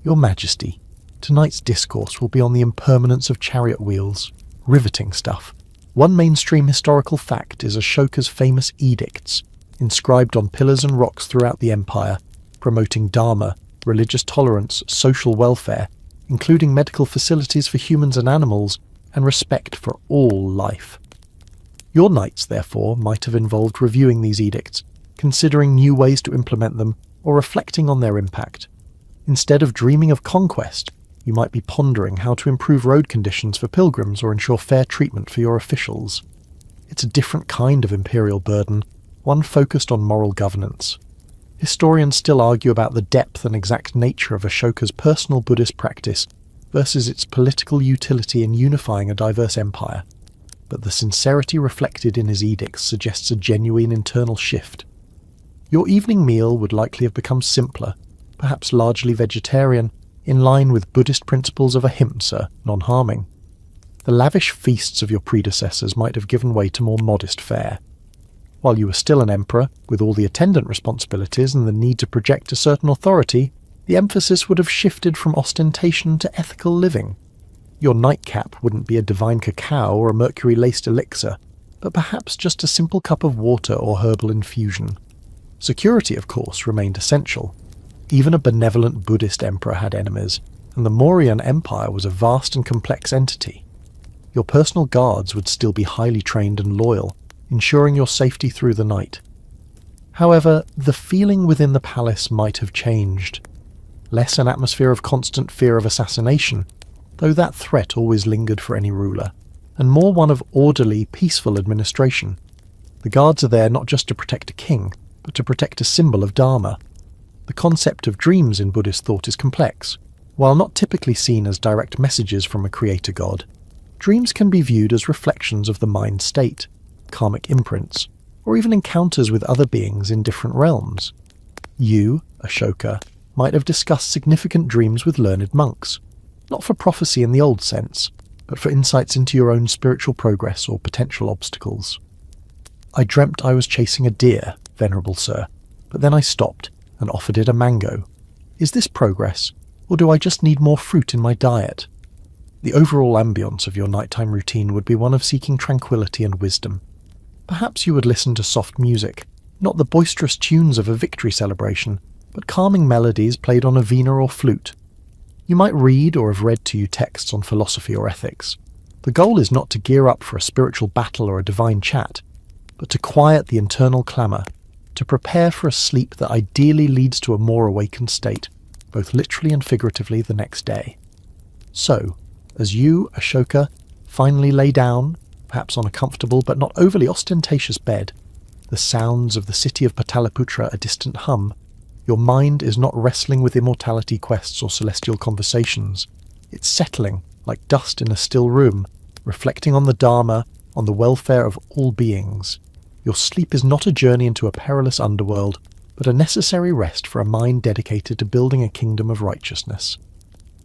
[SPEAKER 1] Your Majesty, Tonight's discourse will be on the impermanence of chariot wheels. Riveting stuff. One mainstream historical fact is Ashoka's famous edicts, inscribed on pillars and rocks throughout the empire, promoting dharma, religious tolerance, social welfare, including medical facilities for humans and animals, and respect for all life. Your nights, therefore, might have involved reviewing these edicts, considering new ways to implement them, or reflecting on their impact. Instead of dreaming of conquest, you might be pondering how to improve road conditions for pilgrims or ensure fair treatment for your officials. It's a different kind of imperial burden, one focused on moral governance. Historians still argue about the depth and exact nature of Ashoka's personal Buddhist practice versus its political utility in unifying a diverse empire, but the sincerity reflected in his edicts suggests a genuine internal shift. Your evening meal would likely have become simpler, perhaps largely vegetarian, in line with Buddhist principles of ahimsa, non-harming. The lavish feasts of your predecessors might have given way to more modest fare. While you were still an emperor, with all the attendant responsibilities and the need to project a certain authority, the emphasis would have shifted from ostentation to ethical living. Your nightcap wouldn't be a divine cacao or a mercury-laced elixir, but perhaps just a simple cup of water or herbal infusion. Security, of course, remained essential. Even a benevolent Buddhist emperor had enemies, and the Mauryan Empire was a vast and complex entity. Your personal guards would still be highly trained and loyal, ensuring your safety through the night. However, the feeling within the palace might have changed. Less an atmosphere of constant fear of assassination, though that threat always lingered for any ruler, and more one of orderly, peaceful administration. The guards are there not just to protect a king, but to protect a symbol of Dharma. The concept of dreams in Buddhist thought is complex. While not typically seen as direct messages from a creator god, dreams can be viewed as reflections of the mind state, karmic imprints, or even encounters with other beings in different realms. You, Ashoka, might have discussed significant dreams with learned monks, not for prophecy in the old sense, but for insights into your own spiritual progress or potential obstacles. I dreamt I was chasing a deer, venerable sir, but then I stopped and offered it a mango. Is this progress, or do I just need more fruit in my diet? The overall ambience of your nighttime routine would be one of seeking tranquility and wisdom. Perhaps you would listen to soft music, not the boisterous tunes of a victory celebration, but calming melodies played on a veena or flute. You might read or have read to you texts on philosophy or ethics. The goal is not to gear up for a spiritual battle or a divine chat, but to quiet the internal clamour, to prepare for a sleep that ideally leads to a more awakened state, both literally and figuratively, the next day. So, as you, Ashoka, finally lay down, perhaps on a comfortable but not overly ostentatious bed, the sounds of the city of Pataliputra a distant hum, your mind is not wrestling with immortality quests or celestial conversations. It's settling, like dust in a still room, reflecting on the Dharma, on the welfare of all beings. Your sleep is not a journey into a perilous underworld, but a necessary rest for a mind dedicated to building a kingdom of righteousness.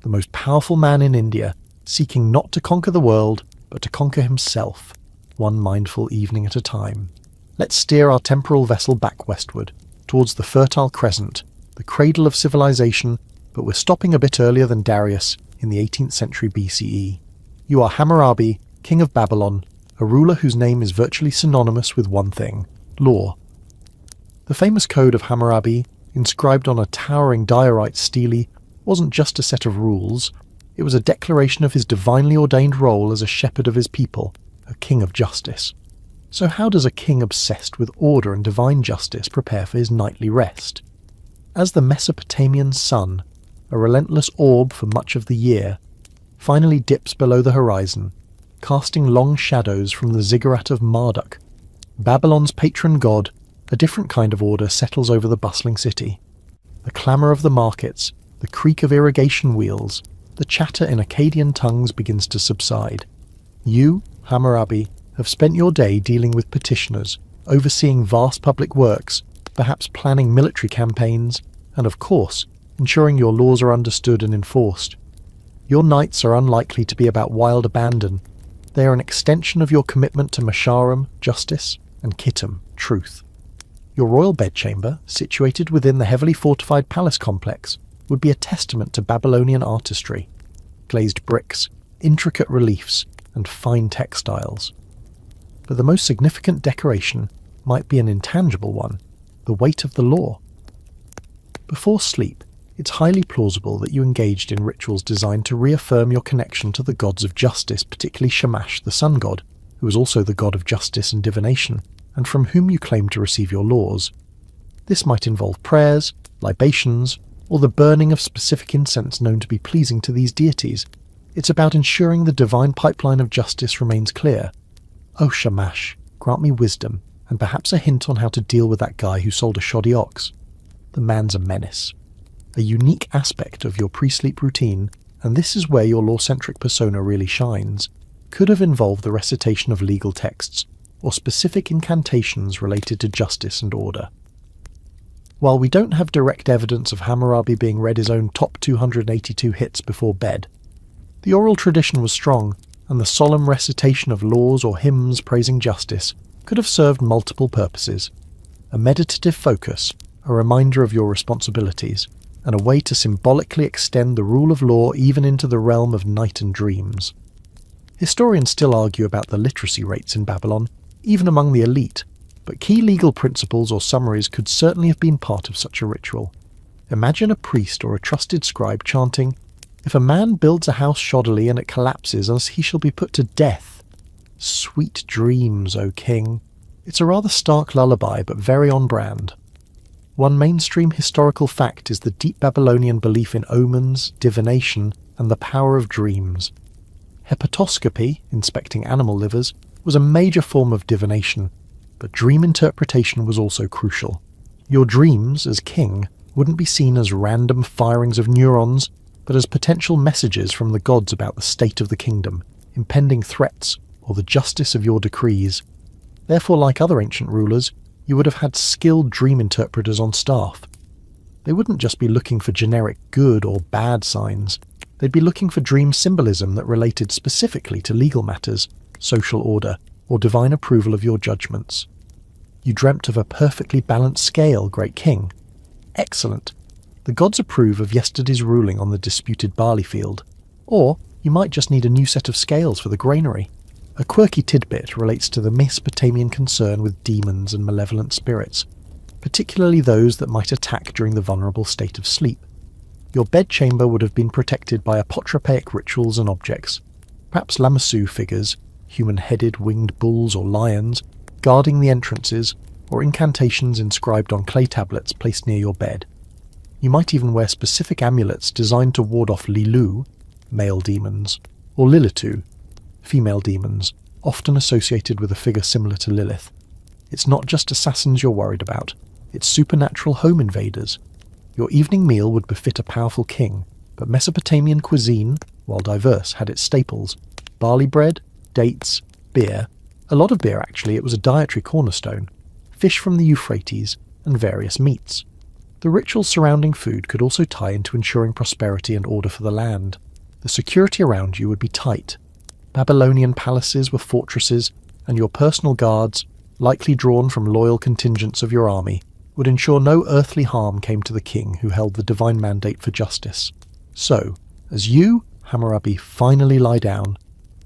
[SPEAKER 1] The most powerful man in India, seeking not to conquer the world, but to conquer himself, one mindful evening at a time. Let's steer our temporal vessel back westward, towards the Fertile Crescent, the cradle of civilization, but we're stopping a bit earlier than Darius in the 18th century BCE. You are Hammurabi, king of Babylon, a ruler whose name is virtually synonymous with one thing: law. The famous code of Hammurabi, inscribed on a towering diorite stele, wasn't just a set of rules, it was a declaration of his divinely ordained role as a shepherd of his people, a king of justice. So how does a king obsessed with order and divine justice prepare for his nightly rest? As the Mesopotamian sun, a relentless orb for much of the year, finally dips below the horizon, casting long shadows from the ziggurat of Marduk, Babylon's patron god, a different kind of order settles over the bustling city. The clamour of the markets, the creak of irrigation wheels, the chatter in Akkadian tongues begins to subside. You, Hammurabi, have spent your day dealing with petitioners, overseeing vast public works, perhaps planning military campaigns, and of course, ensuring your laws are understood and enforced. Your nights are unlikely to be about wild abandon. They are an extension of your commitment to Masharam, justice, and Kittim, truth. Your royal bedchamber, situated within the heavily fortified palace complex, would be a testament to Babylonian artistry, glazed bricks, intricate reliefs, and fine textiles. But the most significant decoration might be an intangible one, the weight of the law. Before sleep, it's highly plausible that you engaged in rituals designed to reaffirm your connection to the gods of justice, particularly Shamash, the sun god, who is also the god of justice and divination, and from whom you claim to receive your laws. This might involve prayers, libations, or the burning of specific incense known to be pleasing to these deities. It's about ensuring the divine pipeline of justice remains clear. O Shamash, grant me wisdom, and perhaps a hint on how to deal with that guy who sold a shoddy ox. The man's a menace. A unique aspect of your pre-sleep routine, and this is where your law-centric persona really shines, could have involved the recitation of legal texts, or specific incantations related to justice and order. While we don't have direct evidence of Hammurabi being read his own top 282 hits before bed, the oral tradition was strong, and the solemn recitation of laws or hymns praising justice could have served multiple purposes: a meditative focus, a reminder of your responsibilities, and a way to symbolically extend the rule of law even into the realm of night and dreams. Historians still argue about the literacy rates in Babylon, even among the elite, but key legal principles or summaries could certainly have been part of such a ritual. Imagine a priest or a trusted scribe chanting, "If a man builds a house shoddily and it collapses, as he shall be put to death. Sweet dreams, O king." It's a rather stark lullaby, but very on brand. One mainstream historical fact is the deep Babylonian belief in omens, divination, and the power of dreams. Hepatoscopy, inspecting animal livers, was a major form of divination, but dream interpretation was also crucial. Your dreams, as king, wouldn't be seen as random firings of neurons, but as potential messages from the gods about the state of the kingdom, impending threats, or the justice of your decrees. Therefore, like other ancient rulers, you would have had skilled dream interpreters on staff. They wouldn't just be looking for generic good or bad signs. They'd be looking for dream symbolism that related specifically to legal matters, social order, or divine approval of your judgments. You dreamt of a perfectly balanced scale, great king. Excellent. The gods approve of yesterday's ruling on the disputed barley field. Or you might just need a new set of scales for the granary. A quirky tidbit relates to the Mesopotamian concern with demons and malevolent spirits, particularly those that might attack during the vulnerable state of sleep. Your bedchamber would have been protected by apotropaic rituals and objects, perhaps lamassu figures, human-headed winged bulls or lions, guarding the entrances, or incantations inscribed on clay tablets placed near your bed. You might even wear specific amulets designed to ward off Lilu, male demons, or Lilitu, female demons, often associated with a figure similar to Lilith. It's not just assassins you're worried about, it's supernatural home invaders. Your evening meal would befit a powerful king, but Mesopotamian cuisine, while diverse, had its staples: barley bread, dates, beer, a lot of beer actually, it was a dietary cornerstone, fish from the Euphrates, and various meats. The rituals surrounding food could also tie into ensuring prosperity and order for the land. The security around you would be tight. Babylonian palaces were fortresses, and your personal guards, likely drawn from loyal contingents of your army, would ensure no earthly harm came to the king who held the divine mandate for justice. So, as you, Hammurabi, finally lie down,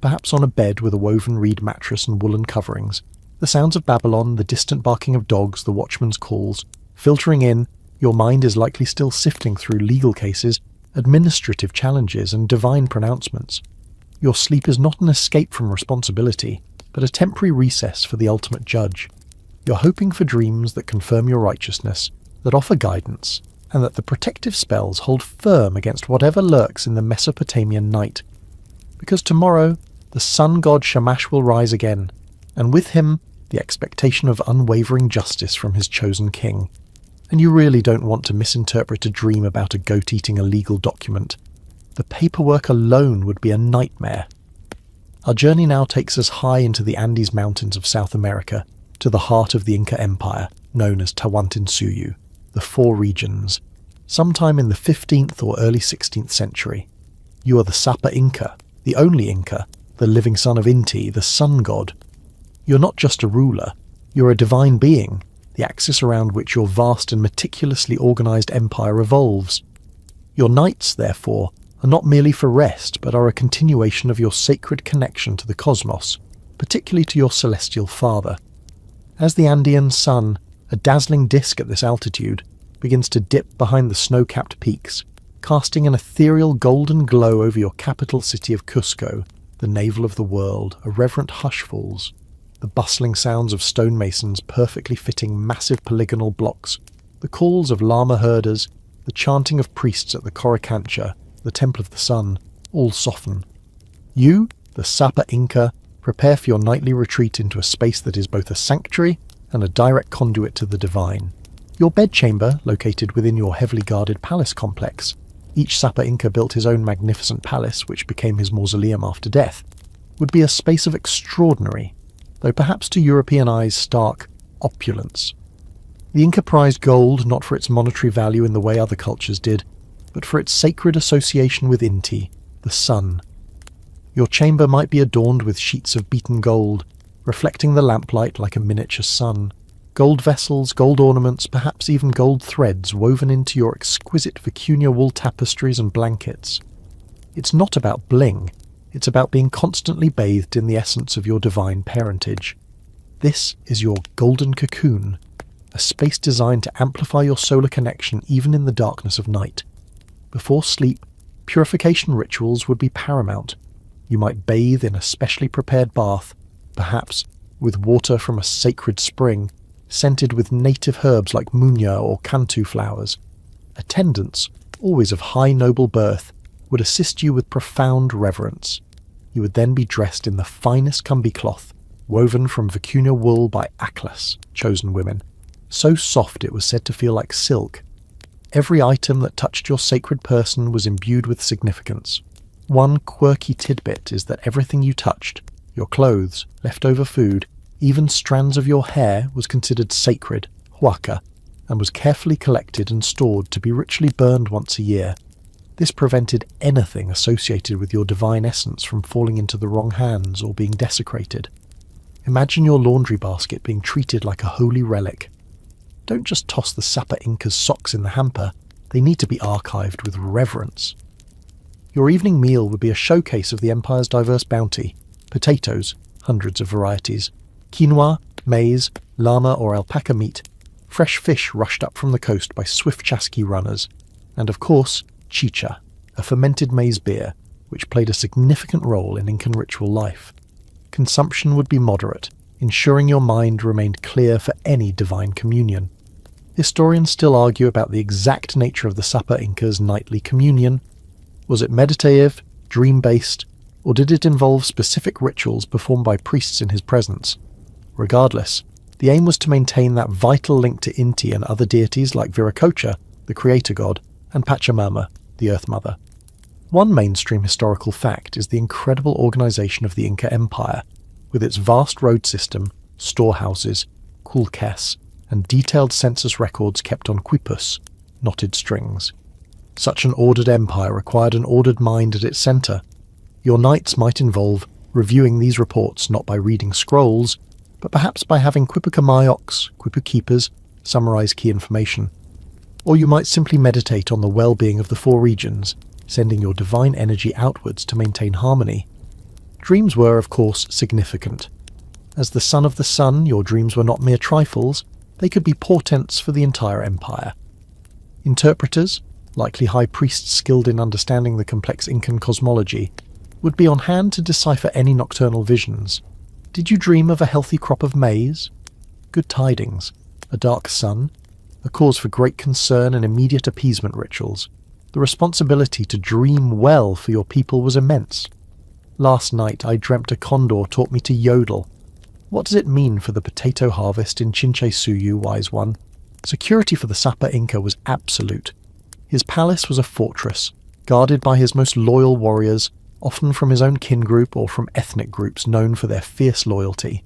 [SPEAKER 1] perhaps on a bed with a woven reed mattress and woolen coverings, the sounds of Babylon, the distant barking of dogs, the watchman's calls, filtering in, your mind is likely still sifting through legal cases, administrative challenges, and divine pronouncements. Your sleep is not an escape from responsibility, but a temporary recess for the ultimate judge. You're hoping for dreams that confirm your righteousness, that offer guidance, and that the protective spells hold firm against whatever lurks in the Mesopotamian night. Because tomorrow, the sun god Shamash will rise again, and with him, the expectation of unwavering justice from his chosen king. And you really don't want to misinterpret a dream about a goat eating a legal document. The paperwork alone would be a nightmare. Our journey now takes us high into the Andes Mountains of South America, to the heart of the Inca Empire, known as Tawantinsuyu, the Four Regions, sometime in the 15th or early 16th century. You are the Sapa Inca, the only Inca, the living son of Inti, the sun god. You're not just a ruler, you're a divine being, the axis around which your vast and meticulously organized empire revolves. Your nights, therefore, are not merely for rest, but are a continuation of your sacred connection to the cosmos, particularly to your celestial father. As the Andean sun, a dazzling disk at this altitude, begins to dip behind the snow-capped peaks, casting an ethereal golden glow over your capital city of Cusco, the navel of the world, a reverent hush falls. The bustling sounds of stonemasons perfectly fitting massive polygonal blocks, the calls of llama herders, the chanting of priests at the Coricancha, the Temple of the Sun, all soften. You, the Sapa Inca, prepare for your nightly retreat into a space that is both a sanctuary and a direct conduit to the divine. Your bedchamber, located within your heavily guarded palace complex, each Sapa Inca built his own magnificent palace, which became his mausoleum after death, would be a space of extraordinary, though perhaps to European eyes stark, opulence. The Inca prized gold not for its monetary value in the way other cultures did, but for its sacred association with Inti, the sun. Your chamber might be adorned with sheets of beaten gold, reflecting the lamplight like a miniature sun. Gold vessels, gold ornaments, perhaps even gold threads woven into your exquisite vicuña wool tapestries and blankets. It's not about bling, it's about being constantly bathed in the essence of your divine parentage. This is your golden cocoon, a space designed to amplify your solar connection even in the darkness of night. Before sleep, purification rituals would be paramount. You might bathe in a specially prepared bath, perhaps with water from a sacred spring, scented with native herbs like munya or cantu flowers. Attendants, always of high noble birth, would assist you with profound reverence. You would then be dressed in the finest kumbi cloth, woven from vicuña wool by Aklas, chosen women, so soft it was said to feel like silk. Every item that touched your sacred person was imbued with significance. One quirky tidbit is that everything you touched, your clothes, leftover food, even strands of your hair, was considered sacred, huaca, and was carefully collected and stored to be ritually burned once a year. This prevented anything associated with your divine essence from falling into the wrong hands or being desecrated. Imagine your laundry basket being treated like a holy relic. Don't just toss the Sapa Inca's socks in the hamper, they need to be archived with reverence. Your evening meal would be a showcase of the empire's diverse bounty: potatoes, hundreds of varieties, quinoa, maize, llama or alpaca meat, fresh fish rushed up from the coast by swift chasqui runners, and of course, chicha, a fermented maize beer, which played a significant role in Incan ritual life. Consumption would be moderate, ensuring your mind remained clear for any divine communion. Historians still argue about the exact nature of the Sapa Inca's nightly communion. Was it meditative, dream-based, or did it involve specific rituals performed by priests in his presence? Regardless, the aim was to maintain that vital link to Inti and other deities like Viracocha, the creator god, and Pachamama, the Earth Mother. One mainstream historical fact is the incredible organization of the Inca Empire, with its vast road system, storehouses, kulkes, and detailed census records kept on quipus, knotted strings. Such an ordered empire required an ordered mind at its centre. Your nights might involve reviewing these reports not by reading scrolls, but perhaps by having quipucamayok's, quipu keepers, summarise key information. Or you might simply meditate on the well-being of the four regions, sending your divine energy outwards to maintain harmony. Dreams were, of course, significant. As the son of the sun, your dreams were not mere trifles, they could be portents for the entire empire. Interpreters, likely high priests skilled in understanding the complex Incan cosmology, would be on hand to decipher any nocturnal visions. Did you dream of a healthy crop of maize? Good tidings. A dark sun? A cause for great concern and immediate appeasement rituals. The responsibility to dream well for your people was immense. Last night I dreamt a condor taught me to yodel. What does it mean for the potato harvest in Chinchaysuyu, wise one? Security for the Sapa Inca was absolute. His palace was a fortress, guarded by his most loyal warriors, often from his own kin group or from ethnic groups known for their fierce loyalty.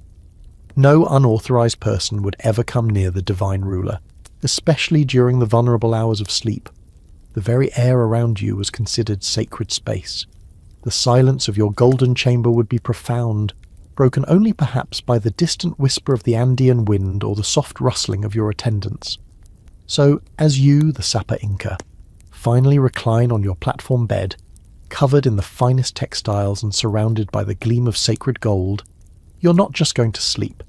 [SPEAKER 1] No unauthorized person would ever come near the divine ruler, especially during the vulnerable hours of sleep. The very air around you was considered sacred space. The silence of your golden chamber would be profound, broken only perhaps by the distant whisper of the Andean wind or the soft rustling of your attendants. So, as you, the Sapa Inca, finally recline on your platform bed, covered in the finest textiles and surrounded by the gleam of sacred gold, you're not just going to sleep.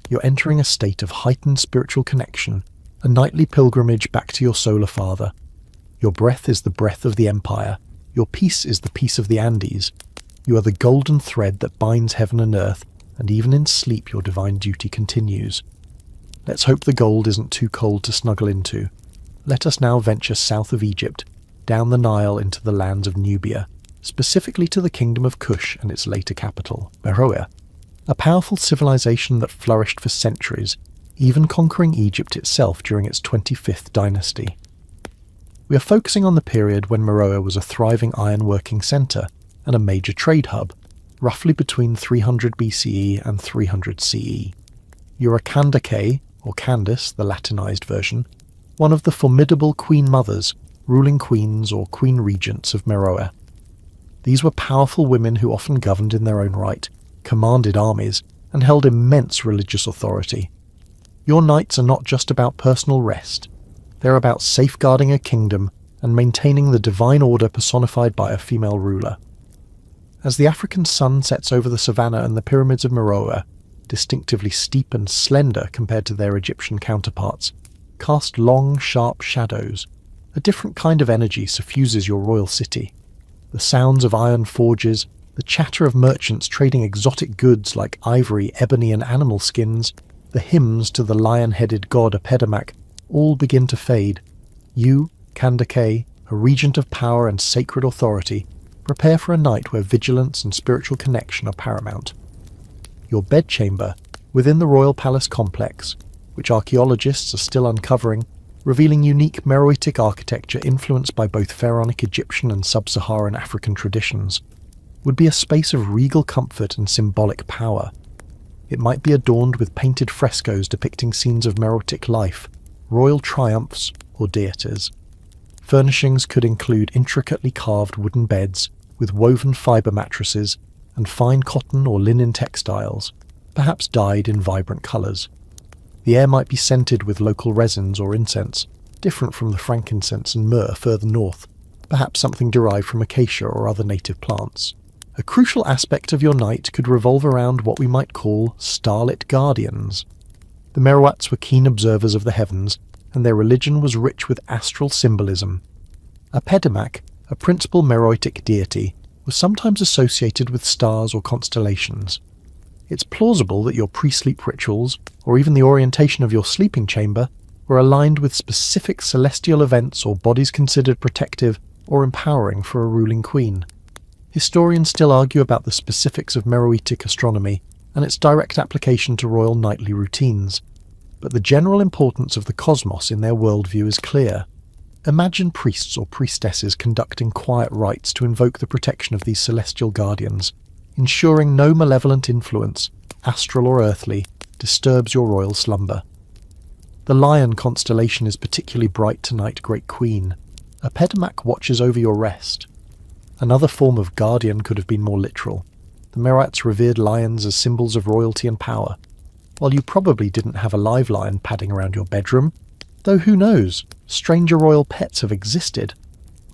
[SPEAKER 1] You're entering a state of heightened spiritual connection, a nightly pilgrimage back to your solar father. Your breath is the breath of the empire. Your peace is the peace of the Andes. You are the golden thread that binds heaven and earth, and even in sleep your divine duty continues. Let's hope the gold isn't too cold to snuggle into. Let us now venture south of Egypt, down the Nile into the lands of Nubia, specifically to the kingdom of Kush and its later capital, Meroe, a powerful civilization that flourished for centuries, even conquering Egypt itself during its 25th dynasty. We are focusing on the period when Meroe was a thriving ironworking centre and a major trade hub, roughly between 300 BCE and 300 CE. You're a Candace, or Candace, the Latinized version, one of the formidable queen mothers, ruling queens or queen regents of Meroe. These were powerful women who often governed in their own right, commanded armies, and held immense religious authority. Your nights are not just about personal rest. They're about safeguarding a kingdom and maintaining the divine order personified by a female ruler. As the African sun sets over the savannah and the pyramids of Meroe, distinctively steep and slender compared to their Egyptian counterparts, cast long, sharp shadows, a different kind of energy suffuses your royal city. The sounds of iron forges, the chatter of merchants trading exotic goods like ivory, ebony and animal skins, the hymns to the lion-headed god Apedamac, all begin to fade. You, Candace, a regent of power and sacred authority, prepare for a night where vigilance and spiritual connection are paramount. Your bedchamber, within the royal palace complex, which archaeologists are still uncovering, revealing unique Meroitic architecture influenced by both pharaonic Egyptian and sub-Saharan African traditions, would be a space of regal comfort and symbolic power. It might be adorned with painted frescoes depicting scenes of Meroitic life, royal triumphs, or deities. Furnishings could include intricately carved wooden beds with woven fibre mattresses and fine cotton or linen textiles, perhaps dyed in vibrant colours. The air might be scented with local resins or incense, different from the frankincense and myrrh further north, perhaps something derived from acacia or other native plants. A crucial aspect of your night could revolve around what we might call starlit guardians. The Meroats were keen observers of the heavens, and their religion was rich with astral symbolism. Apedamac, a principal Meroitic deity, was sometimes associated with stars or constellations. It's plausible that your pre-sleep rituals, or even the orientation of your sleeping chamber, were aligned with specific celestial events or bodies considered protective or empowering for a ruling queen. Historians still argue about the specifics of Meroitic astronomy and its direct application to royal nightly routines, but the general importance of the cosmos in their worldview is clear. Imagine priests or priestesses conducting quiet rites to invoke the protection of these celestial guardians, ensuring no malevolent influence, astral or earthly, disturbs your royal slumber. The Lion constellation is particularly bright tonight, Great Queen. Apedamac watches over your rest. Another form of guardian could have been more literal. The Meroats revered lions as symbols of royalty and power. While you probably didn't have a live lion padding around your bedroom, though who knows, stranger royal pets have existed.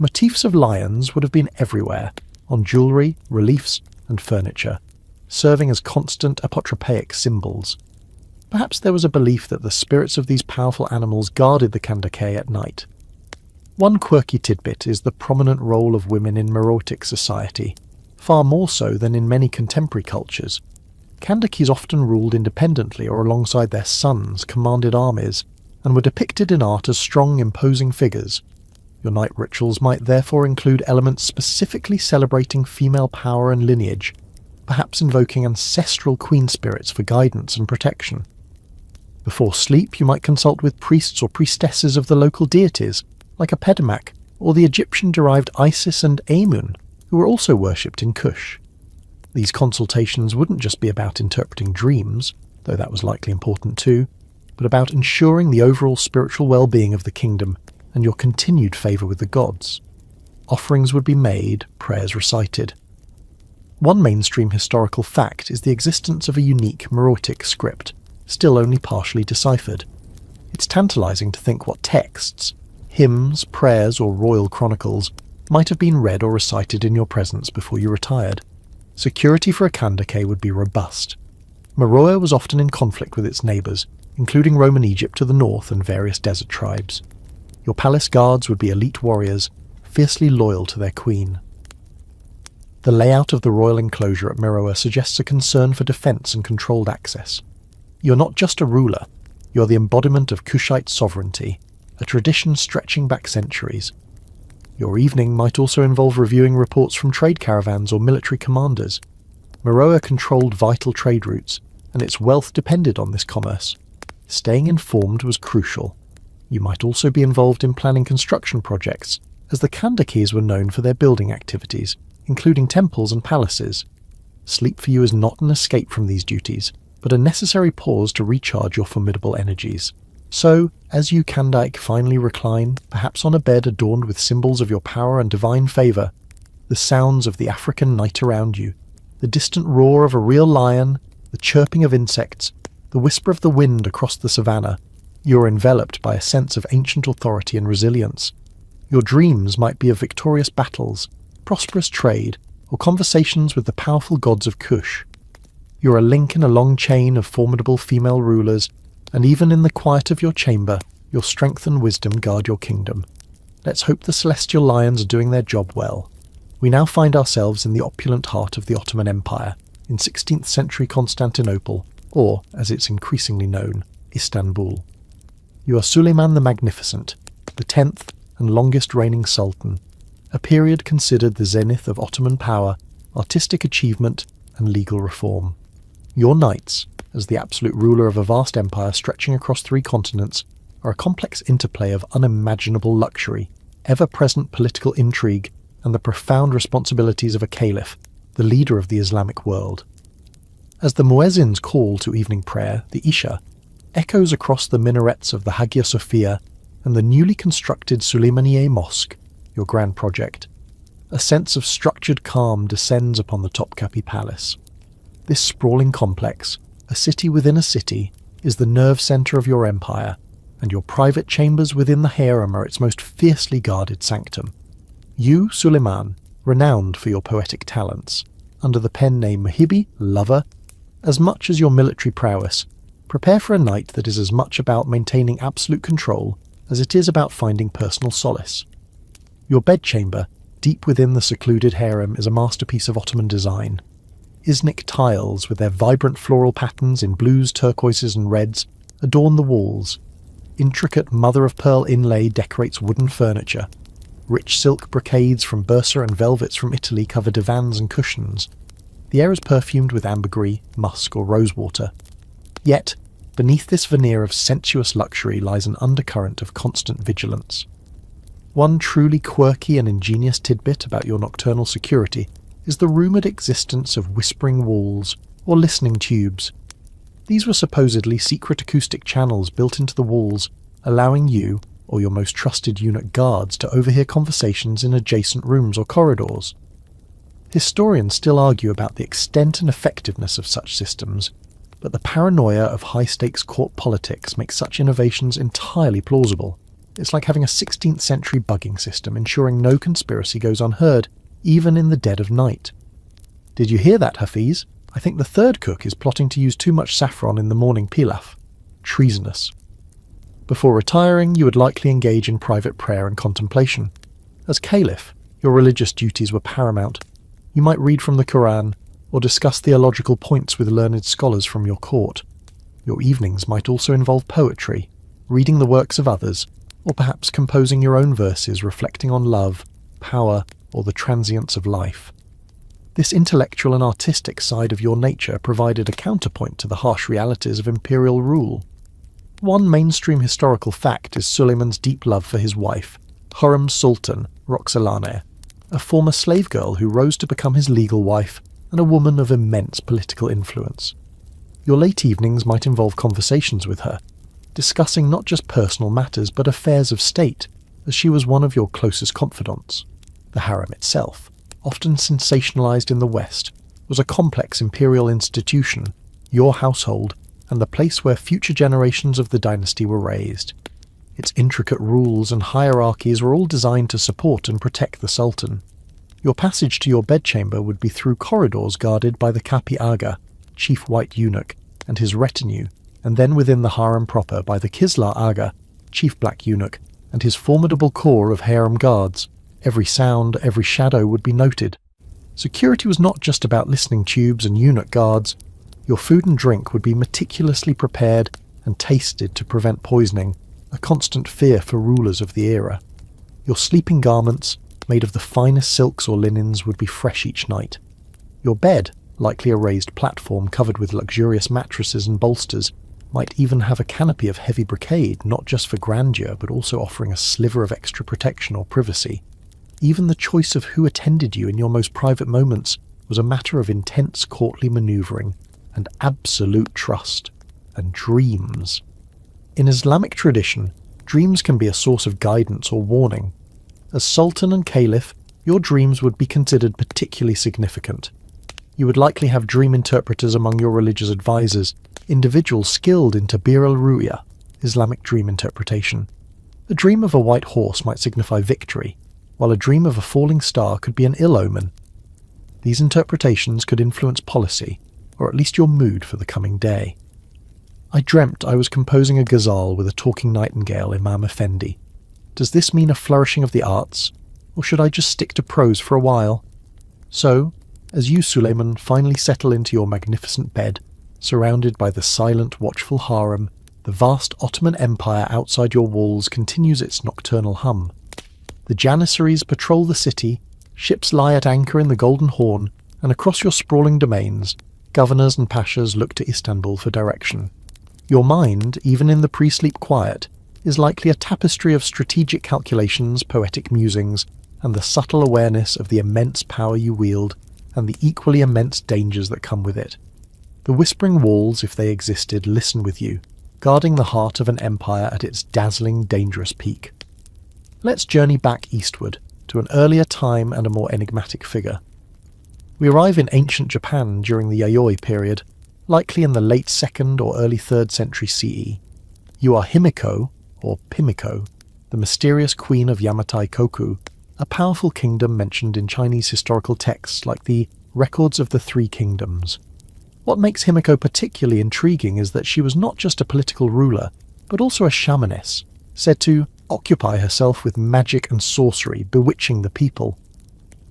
[SPEAKER 1] Motifs of lions would have been everywhere, on jewellery, reliefs, and furniture, serving as constant apotropaic symbols. Perhaps there was a belief that the spirits of these powerful animals guarded the Candace at night. One quirky tidbit is the prominent role of women in Meroitic society, far more so than in many contemporary cultures. Candaces often ruled independently or alongside their sons, commanded armies, and were depicted in art as strong, imposing figures. Your night rituals might therefore include elements specifically celebrating female power and lineage, perhaps invoking ancestral queen spirits for guidance and protection. Before sleep, you might consult with priests or priestesses of the local deities, like Apedamac, or the Egyptian-derived Isis and Amun, who were also worshipped in Kush. These consultations wouldn't just be about interpreting dreams, though that was likely important too, but about ensuring the overall spiritual well-being of the kingdom and your continued favour with the gods. Offerings would be made, prayers recited. One mainstream historical fact is the existence of a unique Meroitic script, still only partially deciphered. It's tantalising to think what texts, hymns, prayers or royal chronicles, might have been read or recited in your presence before you retired. Security for a kandake would be robust. Meroe was often in conflict with its neighbours, including Roman Egypt to the north and various desert tribes. Your palace guards would be elite warriors, fiercely loyal to their queen. The layout of the royal enclosure at Meroe suggests a concern for defence and controlled access. You're not just a ruler, you're the embodiment of Kushite sovereignty, a tradition stretching back centuries. Your evening might also involve reviewing reports from trade caravans or military commanders. Meroe controlled vital trade routes, and its wealth depended on this commerce. Staying informed was crucial. You might also be involved in planning construction projects, as the Kandakes were known for their building activities, including temples and palaces. Sleep for you is not an escape from these duties, but a necessary pause to recharge your formidable energies. So, as you Kandake finally recline, perhaps on a bed adorned with symbols of your power and divine favour, the sounds of the African night around you, the distant roar of a real lion, the chirping of insects, the whisper of the wind across the savannah, you are enveloped by a sense of ancient authority and resilience. Your dreams might be of victorious battles, prosperous trade, or conversations with the powerful gods of Kush. You're a link in a long chain of formidable female rulers, and even in the quiet of your chamber, your strength and wisdom guard your kingdom. Let's hope the celestial lions are doing their job well. We now find ourselves in the opulent heart of the Ottoman Empire, in 16th century Constantinople, or, as it's increasingly known, Istanbul. You are Suleiman the Magnificent, the 10th and longest reigning sultan, a period considered the zenith of Ottoman power, artistic achievement, and legal reform. Your knights, as the absolute ruler of a vast empire stretching across 3 continents, are a complex interplay of unimaginable luxury, ever-present political intrigue, and the profound responsibilities of a caliph, the leader of the Islamic world. As the muezzin's call to evening prayer, the Isha, echoes across the minarets of the Hagia Sophia and the newly constructed Suleymaniye Mosque, your grand project, a sense of structured calm descends upon the Topkapi Palace. This sprawling complex, a city within a city, is the nerve centre of your empire, and your private chambers within the harem are its most fiercely guarded sanctum. You, Suleiman, renowned for your poetic talents, under the pen name Muhibi, lover, as much as your military prowess, prepare for a night that is as much about maintaining absolute control as it is about finding personal solace. Your bedchamber, deep within the secluded harem, is a masterpiece of Ottoman design. Iznik tiles, with their vibrant floral patterns in blues, turquoises and reds, adorn the walls. Intricate mother-of-pearl inlay decorates wooden furniture. Rich silk brocades from Bursa and velvets from Italy cover divans and cushions. The air is perfumed with ambergris, musk or rosewater. Yet, beneath this veneer of sensuous luxury lies an undercurrent of constant vigilance. One truly quirky and ingenious tidbit about your nocturnal security is the rumoured existence of whispering walls or listening tubes. These were supposedly secret acoustic channels built into the walls, allowing you, or your most trusted eunuch guards, to overhear conversations in adjacent rooms or corridors. Historians still argue about the extent and effectiveness of such systems, but the paranoia of high-stakes court politics makes such innovations entirely plausible. It's like having a 16th century bugging system ensuring no conspiracy goes unheard, even in the dead of night. Did you hear that, Hafiz? I think the third cook is plotting to use too much saffron in the morning pilaf. Treasonous. Before retiring, you would likely engage in private prayer and contemplation. As caliph, your religious duties were paramount. You might read from the Quran, or discuss theological points with learned scholars from your court. Your evenings might also involve poetry, reading the works of others, or perhaps composing your own verses reflecting on love, power, or the transience of life. This intellectual and artistic side of your nature provided a counterpoint to the harsh realities of imperial rule. One mainstream historical fact is Suleiman's deep love for his wife, Hurrem's Sultan, Roxolane, a former slave girl who rose to become his legal wife and a woman of immense political influence. Your late evenings might involve conversations with her, discussing not just personal matters but affairs of state, as she was one of your closest confidants. The harem itself, often sensationalized in the West, was a complex imperial institution, your household, and the place where future generations of the dynasty were raised. Its intricate rules and hierarchies were all designed to support and protect the sultan. Your passage to your bedchamber would be through corridors guarded by the Kapi Aga, chief white eunuch, and his retinue, and then within the harem proper by the Kislar Aga, chief black eunuch, and his formidable corps of harem guards. Every sound, every shadow would be noted. Security was not just about listening tubes and eunuch guards. Your food and drink would be meticulously prepared and tasted to prevent poisoning, a constant fear for rulers of the era. Your sleeping garments, made of the finest silks or linens, would be fresh each night. Your bed, likely a raised platform covered with luxurious mattresses and bolsters, might even have a canopy of heavy brocade, not just for grandeur, but also offering a sliver of extra protection or privacy. Even the choice of who attended you in your most private moments was a matter of intense courtly manoeuvring and absolute trust, and dreams. In Islamic tradition, dreams can be a source of guidance or warning. As Sultan and Caliph, your dreams would be considered particularly significant. You would likely have dream interpreters among your religious advisors, individuals skilled in Tabir al-Ru'ya, Islamic dream interpretation. The dream of a white horse might signify victory, while a dream of a falling star could be an ill omen. These interpretations could influence policy, or at least your mood for the coming day. I dreamt I was composing a ghazal with a talking nightingale, Imam Effendi. Does this mean a flourishing of the arts, or should I just stick to prose for a while? So, as you, Suleiman, finally settle into your magnificent bed, surrounded by the silent, watchful harem, the vast Ottoman Empire outside your walls continues its nocturnal hum. The Janissaries patrol the city, ships lie at anchor in the Golden Horn, and across your sprawling domains, governors and pashas look to Istanbul for direction. Your mind, even in the pre-sleep quiet, is likely a tapestry of strategic calculations, poetic musings, and the subtle awareness of the immense power you wield and the equally immense dangers that come with it. The whispering walls, if they existed, listen with you, guarding the heart of an empire at its dazzling, dangerous peak. Let's journey back eastward, to an earlier time and a more enigmatic figure. We arrive in ancient Japan during the Yayoi period, likely in the late 2nd or early 3rd century CE. You are Himiko, or Pimiko, the mysterious queen of Yamatai Koku, a powerful kingdom mentioned in Chinese historical texts like the Records of the Three Kingdoms. What makes Himiko particularly intriguing is that she was not just a political ruler, but also a shamaness, said to occupy herself with magic and sorcery, bewitching the people.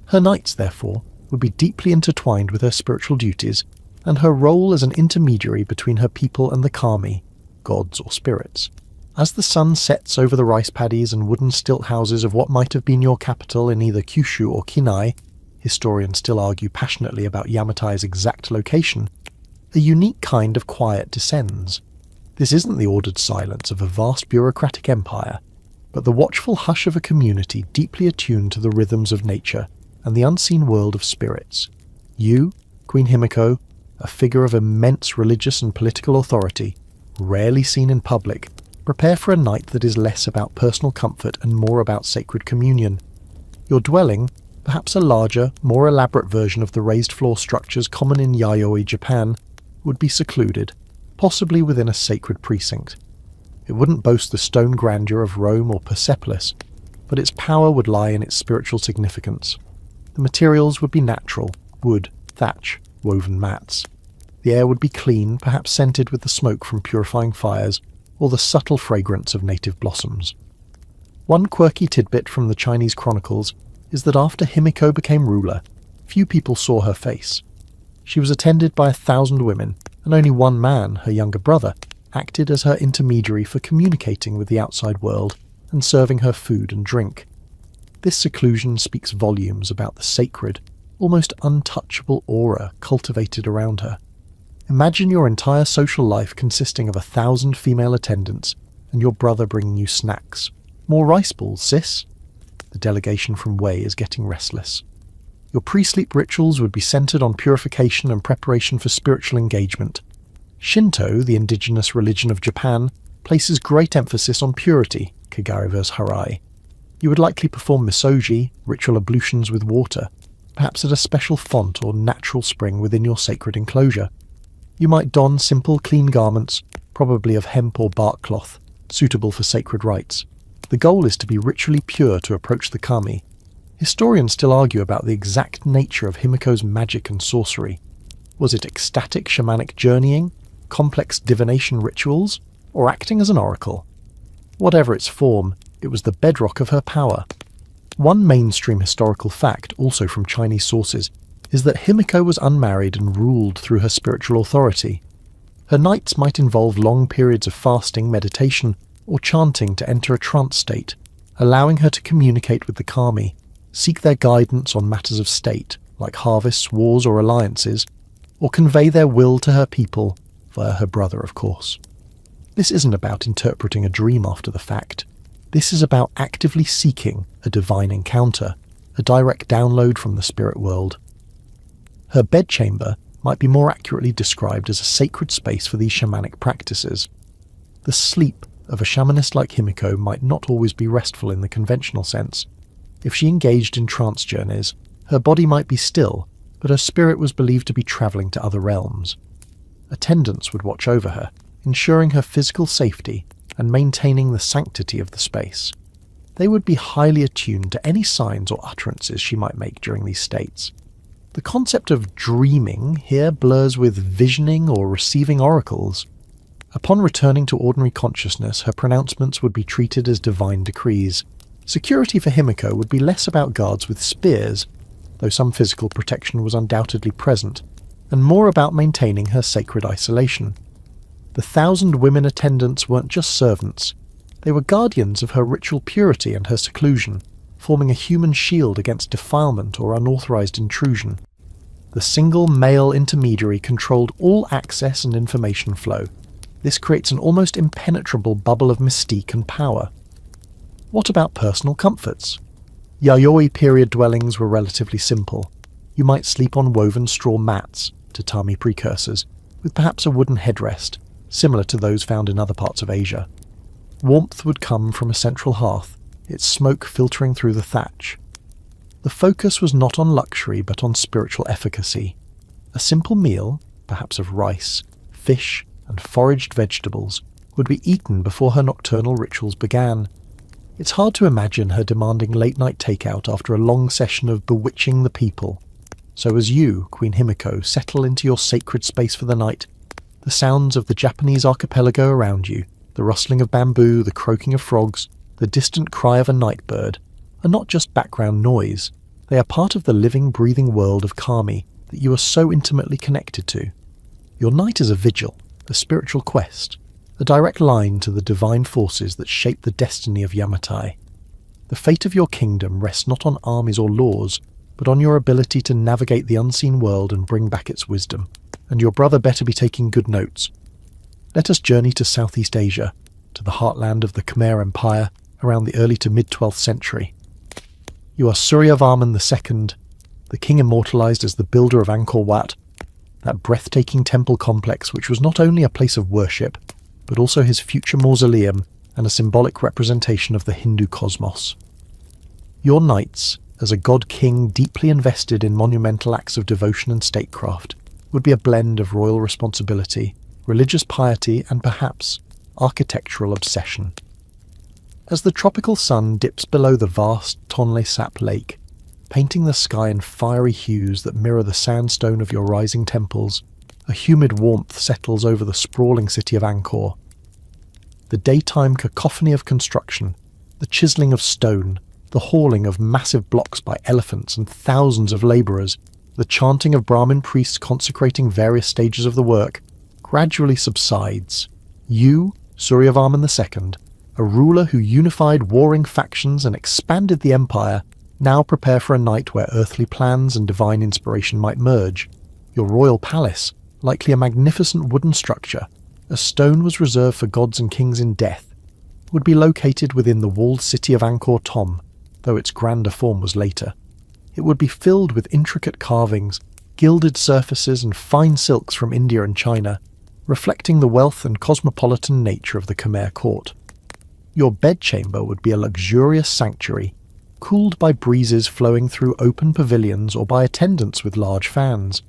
[SPEAKER 1] Her nights, therefore, would be deeply intertwined with her spiritual duties and her role as an intermediary between her people and the kami, gods or spirits. As the sun sets over the rice paddies and wooden stilt houses of what might have been your capital in either Kyushu or Kinai, historians still argue passionately about Yamatai's exact location, a unique kind of quiet descends. This isn't the ordered silence of a vast bureaucratic empire, but the watchful hush of a community deeply attuned to the rhythms of nature and the unseen world of spirits. You, Queen Himiko, a figure of immense religious and political authority, rarely seen in public, prepare for a night that is less about personal comfort and more about sacred communion. Your dwelling, perhaps a larger, more elaborate version of the raised floor structures common in Yayoi Japan, would be secluded, possibly within a sacred precinct. It wouldn't boast the stone grandeur of Rome or Persepolis, but its power would lie in its spiritual significance. The materials would be natural, wood, thatch, woven mats. The air would be clean, perhaps scented with the smoke from purifying fires, or the subtle fragrance of native blossoms. One quirky tidbit from the Chinese chronicles is that after Himiko became ruler, few people saw her face. She was attended by 1,000 women, and only one man, her younger brother, acted as her intermediary for communicating with the outside world and serving her food and drink. This seclusion speaks volumes about the sacred, almost untouchable aura cultivated around her. Imagine your entire social life consisting of 1,000 female attendants and your brother bringing you snacks. More rice balls, sis? The delegation from Wei is getting restless. Your pre-sleep rituals would be centered on purification and preparation for spiritual engagement. Shinto, the indigenous religion of Japan, places great emphasis on purity, Kagare vs. Harai. You would likely perform misogi, ritual ablutions with water, perhaps at a special font or natural spring within your sacred enclosure. You might don simple, clean garments, probably of hemp or bark cloth, suitable for sacred rites. The goal is to be ritually pure to approach the kami. Historians still argue about the exact nature of Himiko's magic and sorcery. Was it ecstatic shamanic journeying, complex divination rituals, or acting as an oracle? Whatever its form, it was the bedrock of her power. One mainstream historical fact, also from Chinese sources, is that Himiko was unmarried and ruled through her spiritual authority. Her nights might involve long periods of fasting, meditation, or chanting to enter a trance state, allowing her to communicate with the kami, seek their guidance on matters of state, like harvests, wars, or alliances, or convey their will to her people, via her brother, of course. This isn't about interpreting a dream after the fact. This is about actively seeking a divine encounter, a direct download from the spirit world. Her bedchamber might be more accurately described as a sacred space for these shamanic practices. The sleep of a shamanist like Himiko might not always be restful in the conventional sense. If she engaged in trance journeys, her body might be still, but her spirit was believed to be travelling to other realms. Attendants would watch over her, ensuring her physical safety and maintaining the sanctity of the space. They would be highly attuned to any signs or utterances she might make during these states. The concept of dreaming here blurs with visioning or receiving oracles. Upon returning to ordinary consciousness, her pronouncements would be treated as divine decrees. Security for Himiko would be less about guards with spears, though some physical protection was undoubtedly present, and more about maintaining her sacred isolation. The 1,000 women attendants weren't just servants. They were guardians of her ritual purity and her seclusion, forming a human shield against defilement or unauthorized intrusion. The single male intermediary controlled all access and information flow. This creates an almost impenetrable bubble of mystique and power. What about personal comforts? Yayoi period dwellings were relatively simple. You might sleep on woven straw mats, tatami precursors, with perhaps a wooden headrest, similar to those found in other parts of Asia. Warmth would come from a central hearth, its smoke filtering through the thatch. The focus was not on luxury but on spiritual efficacy. A simple meal, perhaps of rice, fish, and foraged vegetables, would be eaten before her nocturnal rituals began. It's hard to imagine her demanding late-night takeout after a long session of bewitching the people. So as you, Queen Himiko, settle into your sacred space for the night, the sounds of the Japanese archipelago around you, the rustling of bamboo, the croaking of frogs, the distant cry of a night bird, are not just background noise. They are part of the living, breathing world of kami that you are so intimately connected to. Your night is a vigil, a spiritual quest, a direct line to the divine forces that shape the destiny of Yamatai. The fate of your kingdom rests not on armies or laws, but on your ability to navigate the unseen world and bring back its wisdom. And your brother better be taking good notes. Let us journey to Southeast Asia, to the heartland of the Khmer Empire, around the early to mid-12th century. You are Suryavarman II, the king immortalized as the builder of Angkor Wat, that breathtaking temple complex which was not only a place of worship, but also his future mausoleum and a symbolic representation of the Hindu cosmos. Your nights, as a god-king deeply invested in monumental acts of devotion and statecraft, would be a blend of royal responsibility, religious piety, and perhaps architectural obsession. As the tropical sun dips below the vast Tonle Sap lake, painting the sky in fiery hues that mirror the sandstone of your rising temples, a humid warmth settles over the sprawling city of Angkor. The daytime cacophony of construction, the chiseling of stone, the hauling of massive blocks by elephants and thousands of labourers, the chanting of Brahmin priests consecrating various stages of the work, gradually subsides. You, Suryavarman II, a ruler who unified warring factions and expanded the empire, now prepare for a night where earthly plans and divine inspiration might merge. Your royal palace, likely a magnificent wooden structure, a stone was reserved for gods and kings in death, would be located within the walled city of Angkor Thom, though its grander form was later. It would be filled with intricate carvings, gilded surfaces and fine silks from India and China, reflecting the wealth and cosmopolitan nature of the Khmer court. Your bedchamber would be a luxurious sanctuary, cooled by breezes flowing through open pavilions or by attendants with large fans.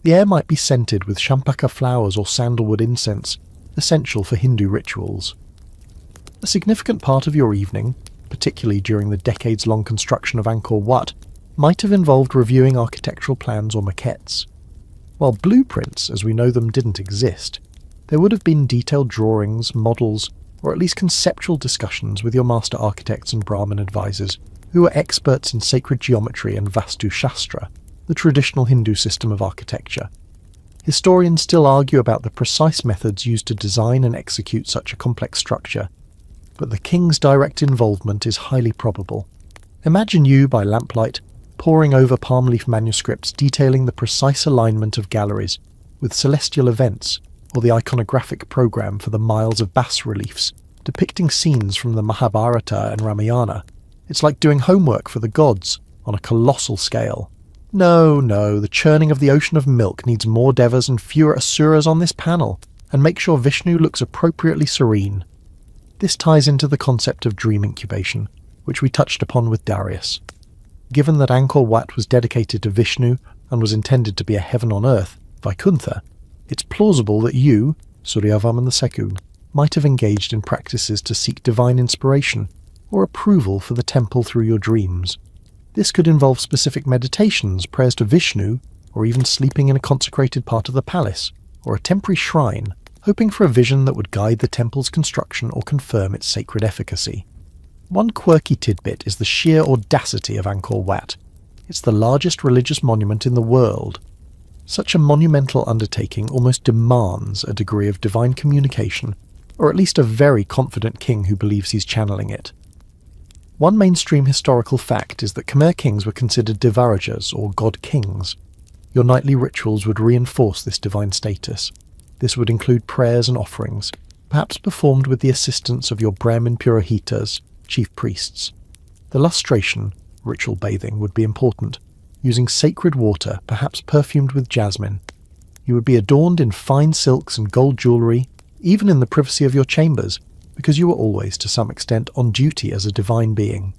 [SPEAKER 1] The air might be scented with champaka flowers or sandalwood incense, essential for Hindu rituals. A significant part of your evening, particularly during the decades-long construction of Angkor Wat, might have involved reviewing architectural plans or maquettes. While blueprints, as we know them, didn't exist, there would have been detailed drawings, models, or at least conceptual discussions with your master architects and Brahmin advisors, who were experts in sacred geometry and Vastu Shastra, the traditional Hindu system of architecture. Historians still argue about the precise methods used to design and execute such a complex structure, but the king's direct involvement is highly probable. Imagine you, by lamplight, poring over palm leaf manuscripts detailing the precise alignment of galleries, with celestial events, or the iconographic program for the miles of bas-reliefs, depicting scenes from the Mahabharata and Ramayana. It's like doing homework for the gods, on a colossal scale. No, the churning of the ocean of milk needs more devas and fewer asuras on this panel, and make sure Vishnu looks appropriately serene. This ties into the concept of dream incubation, which we touched upon with Darius. Given that Angkor Wat was dedicated to Vishnu and was intended to be a heaven on earth, Vaikuntha, it's plausible that you, Suryavarman II, might have engaged in practices to seek divine inspiration or approval for the temple through your dreams. This could involve specific meditations, prayers to Vishnu, or even sleeping in a consecrated part of the palace, or a temporary shrine, hoping for a vision that would guide the temple's construction or confirm its sacred efficacy. One quirky tidbit is the sheer audacity of Angkor Wat. It's the largest religious monument in the world. Such a monumental undertaking almost demands a degree of divine communication, or at least a very confident king who believes he's channeling it. One mainstream historical fact is that Khmer kings were considered Devarajas, or god-kings. Your nightly rituals would reinforce this divine status. This would include prayers and offerings, perhaps performed with the assistance of your Brahmin Purohitas, chief priests. The lustration, ritual bathing, would be important, using sacred water, perhaps perfumed with jasmine. You would be adorned in fine silks and gold jewellery, even in the privacy of your chambers, because you were always, to some extent, on duty as a divine being.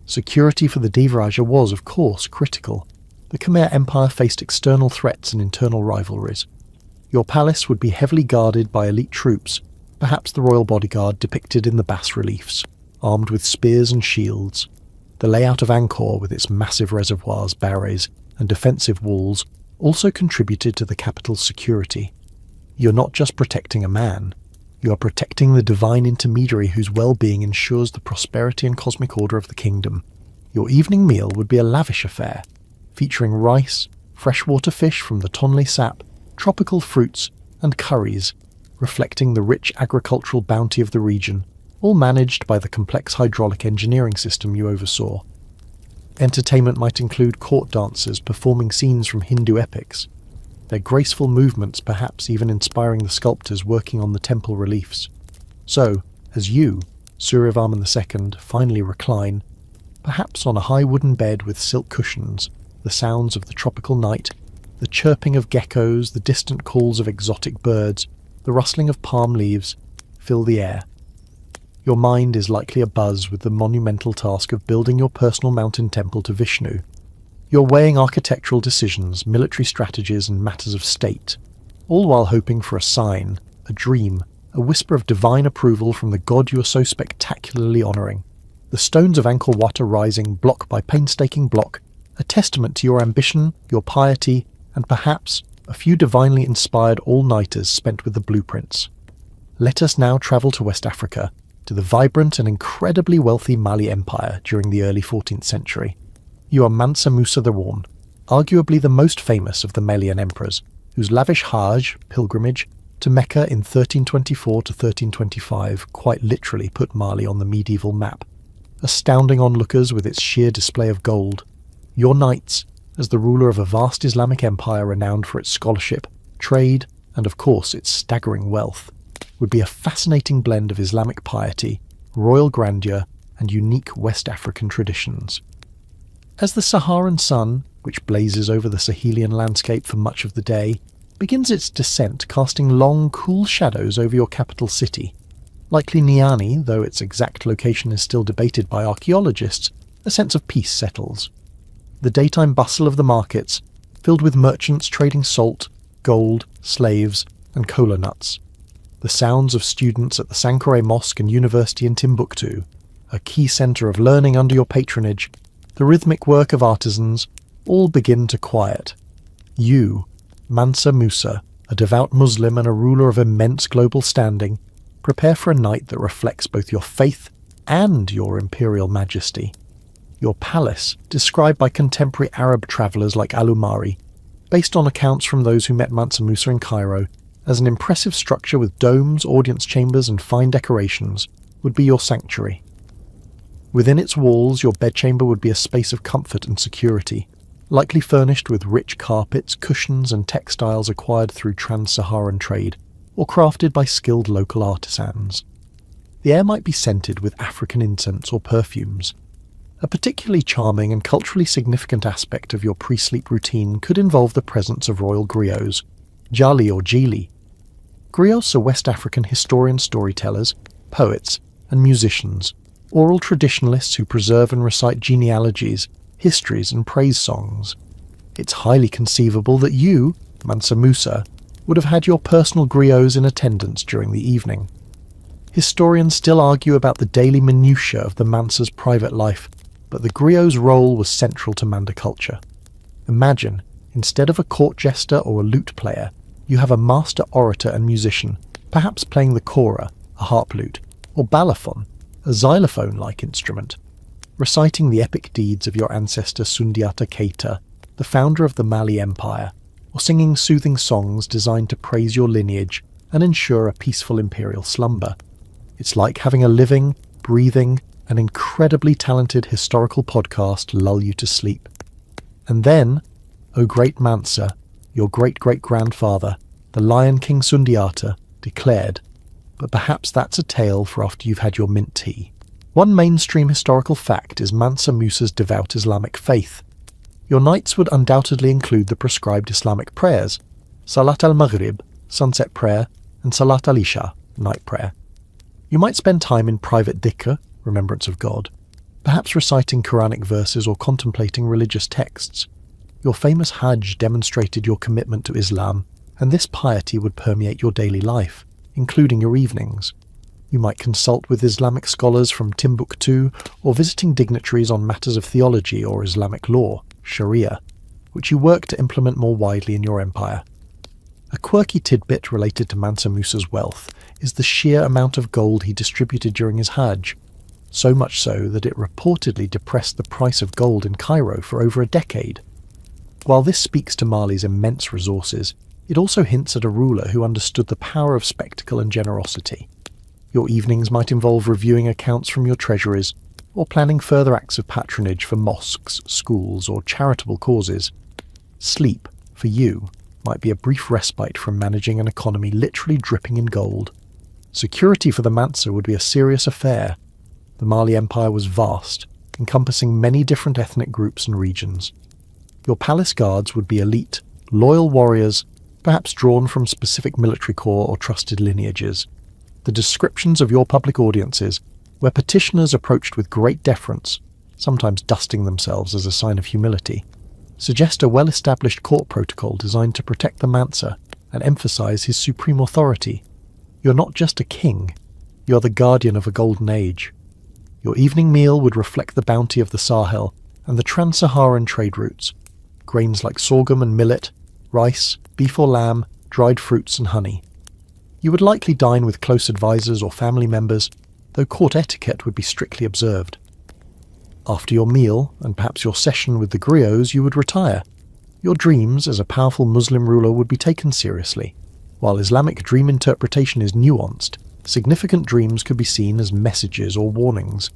[SPEAKER 1] Security for the Devaraja was, of course, critical. The Khmer Empire faced external threats and internal rivalries. Your palace would be heavily guarded by elite troops, perhaps the royal bodyguard depicted in the bas-reliefs, armed with spears and shields. The layout of Angkor, with its massive reservoirs, barrays, and defensive walls, also contributed to the capital's security. You're not just protecting a man, you are protecting the divine intermediary whose well-being ensures the prosperity and cosmic order of the kingdom. Your evening meal would be a lavish affair, featuring rice, freshwater fish from the Tonle Sap, tropical fruits, and curries, reflecting the rich agricultural bounty of the region, all managed by the complex hydraulic engineering system you oversaw. Entertainment might include court dancers performing scenes from Hindu epics, their graceful movements perhaps even inspiring the sculptors working on the temple reliefs. So, as you, Suryavarman II, finally recline, perhaps on a high wooden bed with silk cushions, the sounds of the tropical night, the chirping of geckos, the distant calls of exotic birds, the rustling of palm leaves, fill the air. Your mind is likely abuzz with the monumental task of building your personal mountain temple to Vishnu. You're weighing architectural decisions, military strategies, and matters of state, all while hoping for a sign, a dream, a whisper of divine approval from the god you are so spectacularly honouring. The stones of Angkor Wat are rising, block by painstaking block, a testament to your ambition, your piety, and perhaps a few divinely inspired all-nighters spent with the blueprints. Let us now travel to West Africa, to the vibrant and incredibly wealthy Mali Empire during the early 14th century. You are Mansa Musa the Worn, arguably the most famous of the Malian emperors, whose lavish Hajj, pilgrimage, to Mecca in 1324 to 1325 quite literally put Mali on the medieval map, astounding onlookers with its sheer display of gold. Your knights, as the ruler of a vast Islamic empire renowned for its scholarship, trade, and of course its staggering wealth, would be a fascinating blend of Islamic piety, royal grandeur, and unique West African traditions. As the Saharan sun, which blazes over the Sahelian landscape for much of the day, begins its descent, casting long, cool shadows over your capital city, likely Niani, though its exact location is still debated by archaeologists, a sense of peace settles. The daytime bustle of the markets, filled with merchants trading salt, gold, slaves, and kola nuts. the sounds of students at the Sankore Mosque and University in Timbuktu, a key centre of learning under your patronage, the rhythmic work of artisans, all begin to quiet. You, Mansa Musa, a devout Muslim and a ruler of immense global standing, prepare for a night that reflects both your faith and your imperial majesty. Your palace, described by contemporary Arab travellers like Al-Umari, based on accounts from those who met Mansa Musa in Cairo, as an impressive structure with domes, audience chambers and fine decorations, would be your sanctuary. Within its walls, your bedchamber would be a space of comfort and security, likely furnished with rich carpets, cushions and textiles acquired through trans-Saharan trade, or crafted by skilled local artisans. The air might be scented with African incense or perfumes. A particularly charming and culturally significant aspect of your pre-sleep routine could involve the presence of royal griots, jali or jili. Griots are West African historian storytellers, poets, and musicians, oral traditionalists who preserve and recite genealogies, histories, and praise songs. It's highly conceivable that you, Mansa Musa, would have had your personal griots in attendance during the evening. Historians still argue about the daily minutiae of the Mansa's private life, but the griot's role was central to Manda culture. Imagine, instead of a court jester or a lute player, you have a master orator and musician, perhaps playing the kora, a harp lute, or balafon, a xylophone-like instrument, reciting the epic deeds of your ancestor Sundiata Keita, the founder of the Mali Empire, or singing soothing songs designed to praise your lineage and ensure a peaceful imperial slumber. It's like having a living, breathing, and incredibly talented historical podcast lull you to sleep. And then, O great Mansa, your great-great-grandfather, the Lion King Sundiata, declared, but perhaps that's a tale for after you've had your mint tea. One mainstream historical fact is Mansa Musa's devout Islamic faith. Your nights would undoubtedly include the prescribed Islamic prayers, Salat al-Maghrib, sunset prayer, and Salat al-Isha, night prayer. You might spend time in private dhikr, remembrance of God, perhaps reciting Quranic verses or contemplating religious texts. Your famous Hajj demonstrated your commitment to Islam, and this piety would permeate your daily life, including your evenings. You might consult with Islamic scholars from Timbuktu or visiting dignitaries on matters of theology or Islamic law, Sharia, which you work to implement more widely in your empire. A quirky tidbit related to Mansa Musa's wealth is the sheer amount of gold he distributed during his Hajj, so much so that it reportedly depressed the price of gold in Cairo for over a decade. While this speaks to Mali's immense resources, it also hints at a ruler who understood the power of spectacle and generosity. Your evenings might involve reviewing accounts from your treasuries, or planning further acts of patronage for mosques, schools, or charitable causes. Sleep, for you, might be a brief respite from managing an economy literally dripping in gold. Security for the Mansa would be a serious affair. The Mali Empire was vast, encompassing many different ethnic groups and regions. Your palace guards would be elite, loyal warriors, perhaps drawn from specific military corps or trusted lineages. The descriptions of your public audiences, where petitioners approached with great deference, sometimes dusting themselves as a sign of humility, suggest a well-established court protocol designed to protect the Mansa and emphasize his supreme authority. You're not just a king, you're the guardian of a golden age. Your evening meal would reflect the bounty of the Sahel and the trans-Saharan trade routes, grains like sorghum and millet, rice, beef or lamb, dried fruits and honey. You would likely dine with close advisors or family members, though court etiquette would be strictly observed. After your meal, and perhaps your session with the griots, you would retire. Your dreams as a powerful Muslim ruler would be taken seriously. While Islamic dream interpretation is nuanced, significant dreams could be seen as messages or warnings.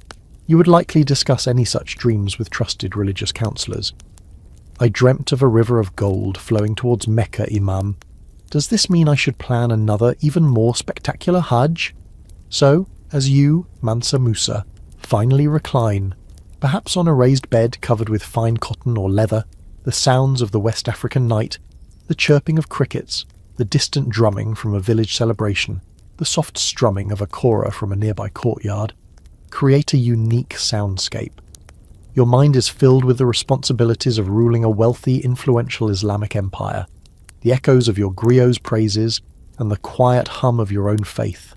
[SPEAKER 1] You would likely discuss any such dreams with trusted religious counselors. I dreamt of a river of gold flowing towards Mecca, Imam. Does this mean I should plan another, even more spectacular Hajj? So, as you, Mansa Musa, finally recline, perhaps on a raised bed covered with fine cotton or leather, the sounds of the West African night, the chirping of crickets, the distant drumming from a village celebration, the soft strumming of a kora from a nearby courtyard, create a unique soundscape. Your mind is filled with the responsibilities of ruling a wealthy, influential Islamic empire. The echoes of your griot's praises, and the quiet hum of your own faith.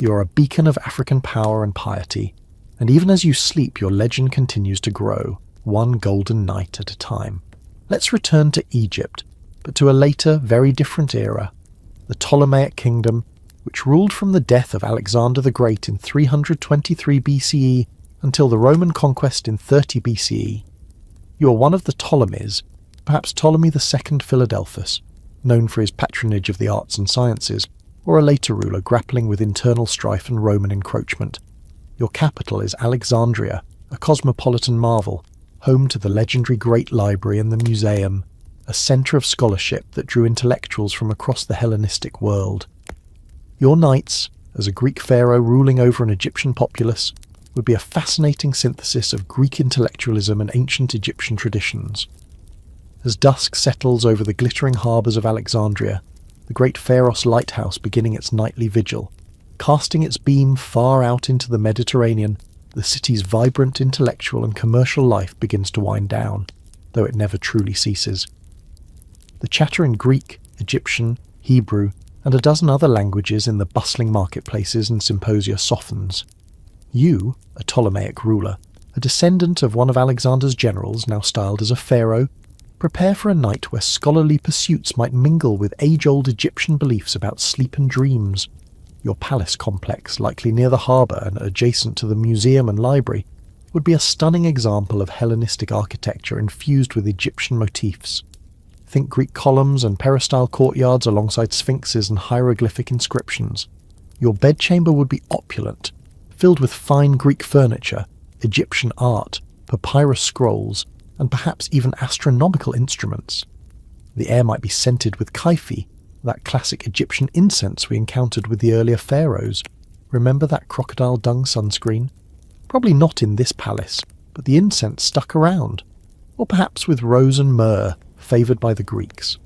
[SPEAKER 1] You are a beacon of African power and piety, and even as you sleep your legend continues to grow, one golden night at a time. Let's return to Egypt, but to a later, very different era, the Ptolemaic kingdom, which ruled from the death of Alexander the Great in 323 BCE until the Roman conquest in 30 BCE. You are one of the Ptolemies, perhaps Ptolemy II Philadelphus, known for his patronage of the arts and sciences, or a later ruler grappling with internal strife and Roman encroachment. Your capital is Alexandria, a cosmopolitan marvel, home to the legendary Great Library and the Museum, a centre of scholarship that drew intellectuals from across the Hellenistic world. Your nights, as a Greek pharaoh ruling over an Egyptian populace, would be a fascinating synthesis of Greek intellectualism and ancient Egyptian traditions. As dusk settles over the glittering harbours of Alexandria, the great Pharos lighthouse beginning its nightly vigil, casting its beam far out into the Mediterranean, the city's vibrant intellectual and commercial life begins to wind down, though it never truly ceases. The chatter in Greek, Egyptian, Hebrew, and a dozen other languages in the bustling marketplaces and symposia softens. You, a Ptolemaic ruler, a descendant of one of Alexander's generals now styled as a pharaoh, prepare for a night where scholarly pursuits might mingle with age-old Egyptian beliefs about sleep and dreams. Your palace complex, likely near the harbour and adjacent to the museum and library, would be a stunning example of Hellenistic architecture infused with Egyptian motifs. Think Greek columns and peristyle courtyards alongside sphinxes and hieroglyphic inscriptions. Your bedchamber would be opulent, filled with fine Greek furniture, Egyptian art, papyrus scrolls, and perhaps even astronomical instruments. The air might be scented with kaifi, that classic Egyptian incense we encountered with the earlier pharaohs. Remember that crocodile dung sunscreen? Probably not in this palace, but the incense stuck around. Or perhaps with rose and myrrh, favoured by the Greeks.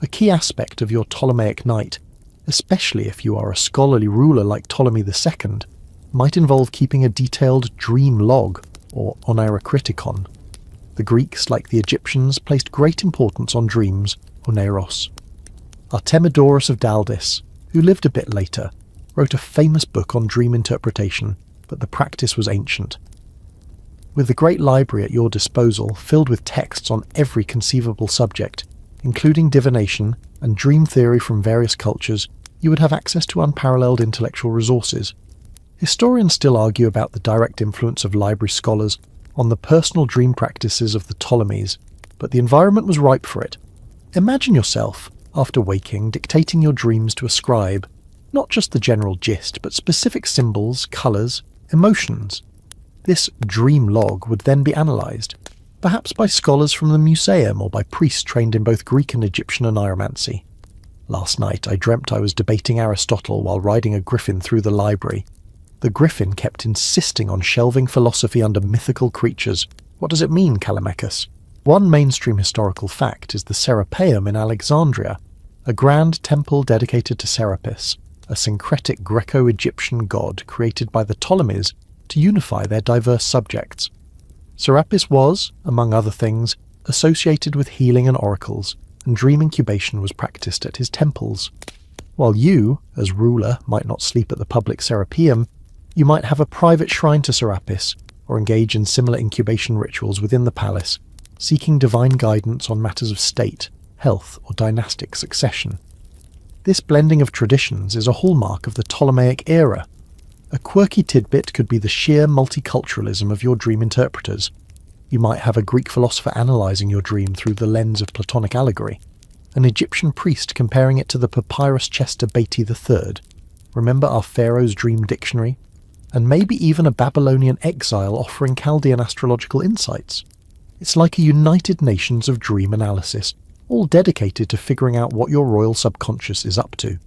[SPEAKER 1] A key aspect of your Ptolemaic night, especially if you are a scholarly ruler like Ptolemy II, might involve keeping a detailed dream log, or oneirocriticon. The Greeks, like the Egyptians, placed great importance on dreams, oneiros. Artemidorus of Daldis, who lived a bit later, wrote a famous book on dream interpretation, but the practice was ancient. With the great library at your disposal, filled with texts on every conceivable subject, including divination and dream theory from various cultures, you would have access to unparalleled intellectual resources. Historians still argue about the direct influence of library scholars on the personal dream practices of the Ptolemies, but the environment was ripe for it. Imagine yourself, after waking, dictating your dreams to a scribe, not just the general gist, but specific symbols, colours, emotions. This dream log would then be analysed, perhaps by scholars from the museum or by priests trained in both Greek and Egyptian oneiromancy. Last night I dreamt I was debating Aristotle while riding a griffin through the library. The griffin kept insisting on shelving philosophy under mythical creatures. What does it mean, Callimachus? One mainstream historical fact is the Serapeum in Alexandria, a grand temple dedicated to Serapis, a syncretic Greco-Egyptian god created by the Ptolemies to unify their diverse subjects. Serapis was, among other things, associated with healing and oracles, and dream incubation was practiced at his temples. While you, as ruler, might not sleep at the public Serapeum, you might have a private shrine to Serapis, or engage in similar incubation rituals within the palace, seeking divine guidance on matters of state, health, or dynastic succession. This blending of traditions is a hallmark of the Ptolemaic era. A quirky tidbit could be the sheer multiculturalism of your dream interpreters. You might have a Greek philosopher analysing your dream through the lens of Platonic allegory, an Egyptian priest comparing it to the papyrus Chester Beatty III. Remember our Pharaoh's Dream Dictionary? And maybe even a Babylonian exile offering Chaldean astrological insights. It's like a United Nations of dream analysis, all dedicated to figuring out what your royal subconscious is up to.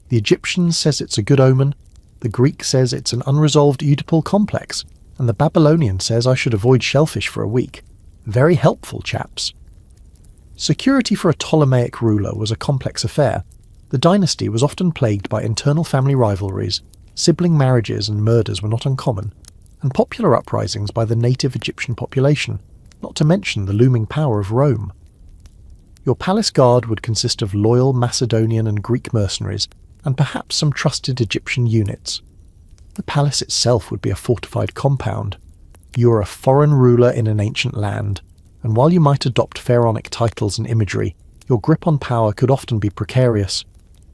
[SPEAKER 1] The Egyptian says it's a good omen, the Greek says it's an unresolved Oedipal complex, and the Babylonian says I should avoid shellfish for a week. Very helpful, chaps. Security for a Ptolemaic ruler was a complex affair. The dynasty was often plagued by internal family rivalries, sibling marriages and murders were not uncommon, and popular uprisings by the native Egyptian population, not to mention the looming power of Rome. Your palace guard would consist of loyal Macedonian and Greek mercenaries, and perhaps some trusted Egyptian units. The palace itself would be a fortified compound. You are a foreign ruler in an ancient land, and while you might adopt pharaonic titles and imagery, your grip on power could often be precarious.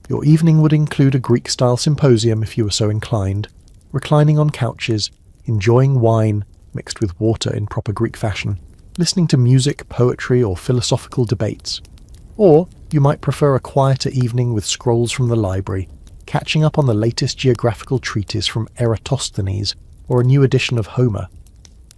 [SPEAKER 1] Your evening would include a Greek-style symposium if you were so inclined, reclining on couches, enjoying wine mixed with water in proper Greek fashion, listening to music, poetry, or philosophical debates. Or you might prefer a quieter evening with scrolls from the library, catching up on the latest geographical treatise from Eratosthenes or a new edition of Homer.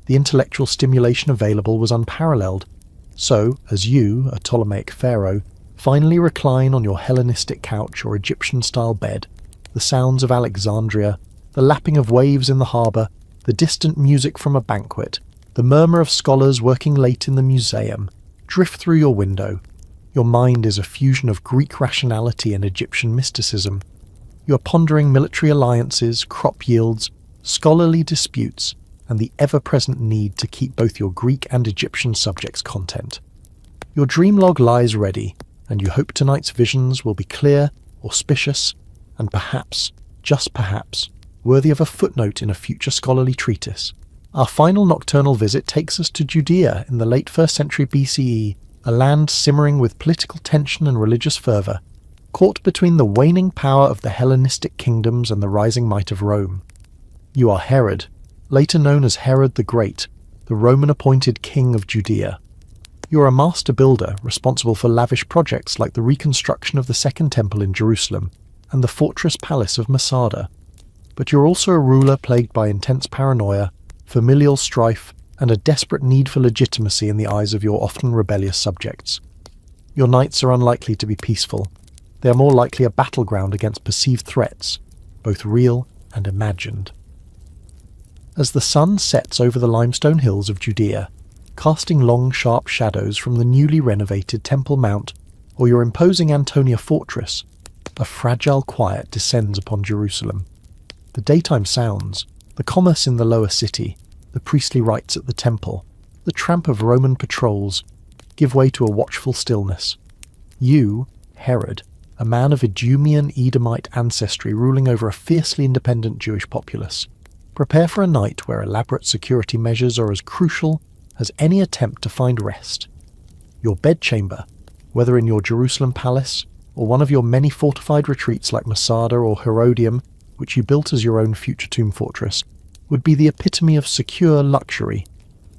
[SPEAKER 1] The intellectual stimulation available was unparalleled. So, as you, a Ptolemaic pharaoh, finally recline on your Hellenistic couch or Egyptian-style bed, the sounds of Alexandria, the lapping of waves in the harbour, the distant music from a banquet, the murmur of scholars working late in the museum, drift through your window. Your mind is a fusion of Greek rationality and Egyptian mysticism. You are pondering military alliances, crop yields, scholarly disputes, and the ever-present need to keep both your Greek and Egyptian subjects content. Your dream log lies ready, and you hope tonight's visions will be clear, auspicious, and perhaps, just perhaps, worthy of a footnote in a future scholarly treatise. Our final nocturnal visit takes us to Judea in the late 1st century BCE, a land simmering with political tension and religious fervour, caught between the waning power of the Hellenistic kingdoms and the rising might of Rome. You are Herod, later known as Herod the Great, the Roman-appointed king of Judea. You are a master builder responsible for lavish projects like the reconstruction of the Second Temple in Jerusalem and the fortress palace of Masada. But you're also a ruler plagued by intense paranoia, familial strife, and a desperate need for legitimacy in the eyes of your often rebellious subjects. Your nights are unlikely to be peaceful. They are more likely a battleground against perceived threats, both real and imagined. As the sun sets over the limestone hills of Judea, casting long, sharp shadows from the newly renovated Temple Mount or your imposing Antonia fortress, a fragile quiet descends upon Jerusalem. The daytime sounds, the commerce in the lower city, the priestly rites at the temple, the tramp of Roman patrols, give way to a watchful stillness. You, Herod, a man of Idumean Edomite ancestry ruling over a fiercely independent Jewish populace, prepare for a night where elaborate security measures are as crucial as any attempt to find rest. Your bedchamber, whether in your Jerusalem palace or one of your many fortified retreats like Masada or Herodium, which you built as your own future tomb fortress, would be the epitome of secure luxury.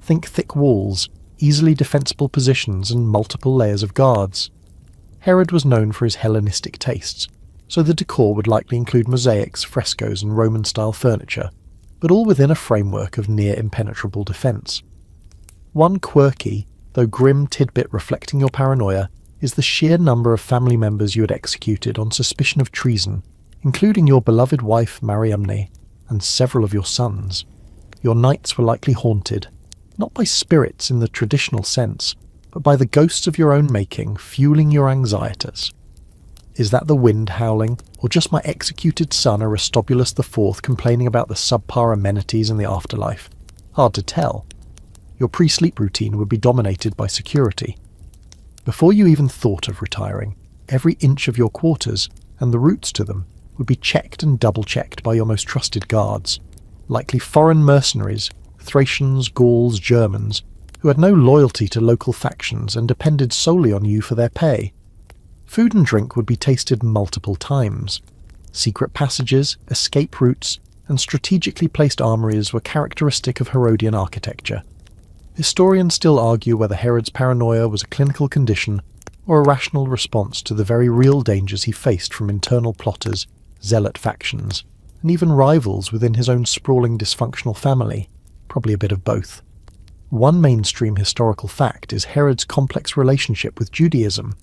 [SPEAKER 1] Think thick walls, easily defensible positions, and multiple layers of guards. Herod was known for his Hellenistic tastes, so the decor would likely include mosaics, frescoes, and Roman-style furniture, but all within a framework of near-impenetrable defence. One quirky, though grim tidbit reflecting your paranoia is the sheer number of family members you had executed on suspicion of treason, including your beloved wife Mariamne and several of your sons. Your nights were likely haunted, not by spirits in the traditional sense, but by the ghosts of your own making fueling your anxieties. Is that the wind howling, or just my executed son Aristobulus IV complaining about the subpar amenities in the afterlife? Hard to tell. Your pre-sleep routine would be dominated by security. Before you even thought of retiring, every inch of your quarters, and the routes to them, would be checked and double-checked by your most trusted guards, likely foreign mercenaries, Thracians, Gauls, Germans, who had no loyalty to local factions and depended solely on you for their pay. Food and drink would be tasted multiple times. Secret passages, escape routes, and strategically placed armories were characteristic of Herodian architecture. Historians still argue whether Herod's paranoia was a clinical condition or a rational response to the very real dangers he faced from internal plotters, zealot factions, and even rivals within his own sprawling dysfunctional family, probably a bit of both. One mainstream historical fact is Herod's complex relationship with Judaism.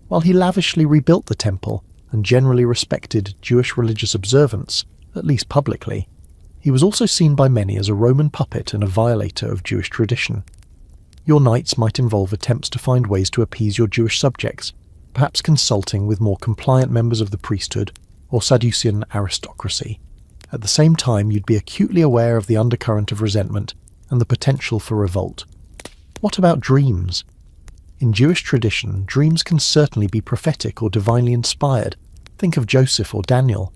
[SPEAKER 1] While he lavishly rebuilt the temple and generally respected Jewish religious observance, at least publicly, he was also seen by many as a Roman puppet and a violator of Jewish tradition. Your nights might involve attempts to find ways to appease your Jewish subjects, perhaps consulting with more compliant members of the priesthood or Sadducean aristocracy. At the same time, you'd be acutely aware of the undercurrent of resentment and the potential for revolt. What about dreams? In Jewish tradition, dreams can certainly be prophetic or divinely inspired. Think of Joseph or Daniel.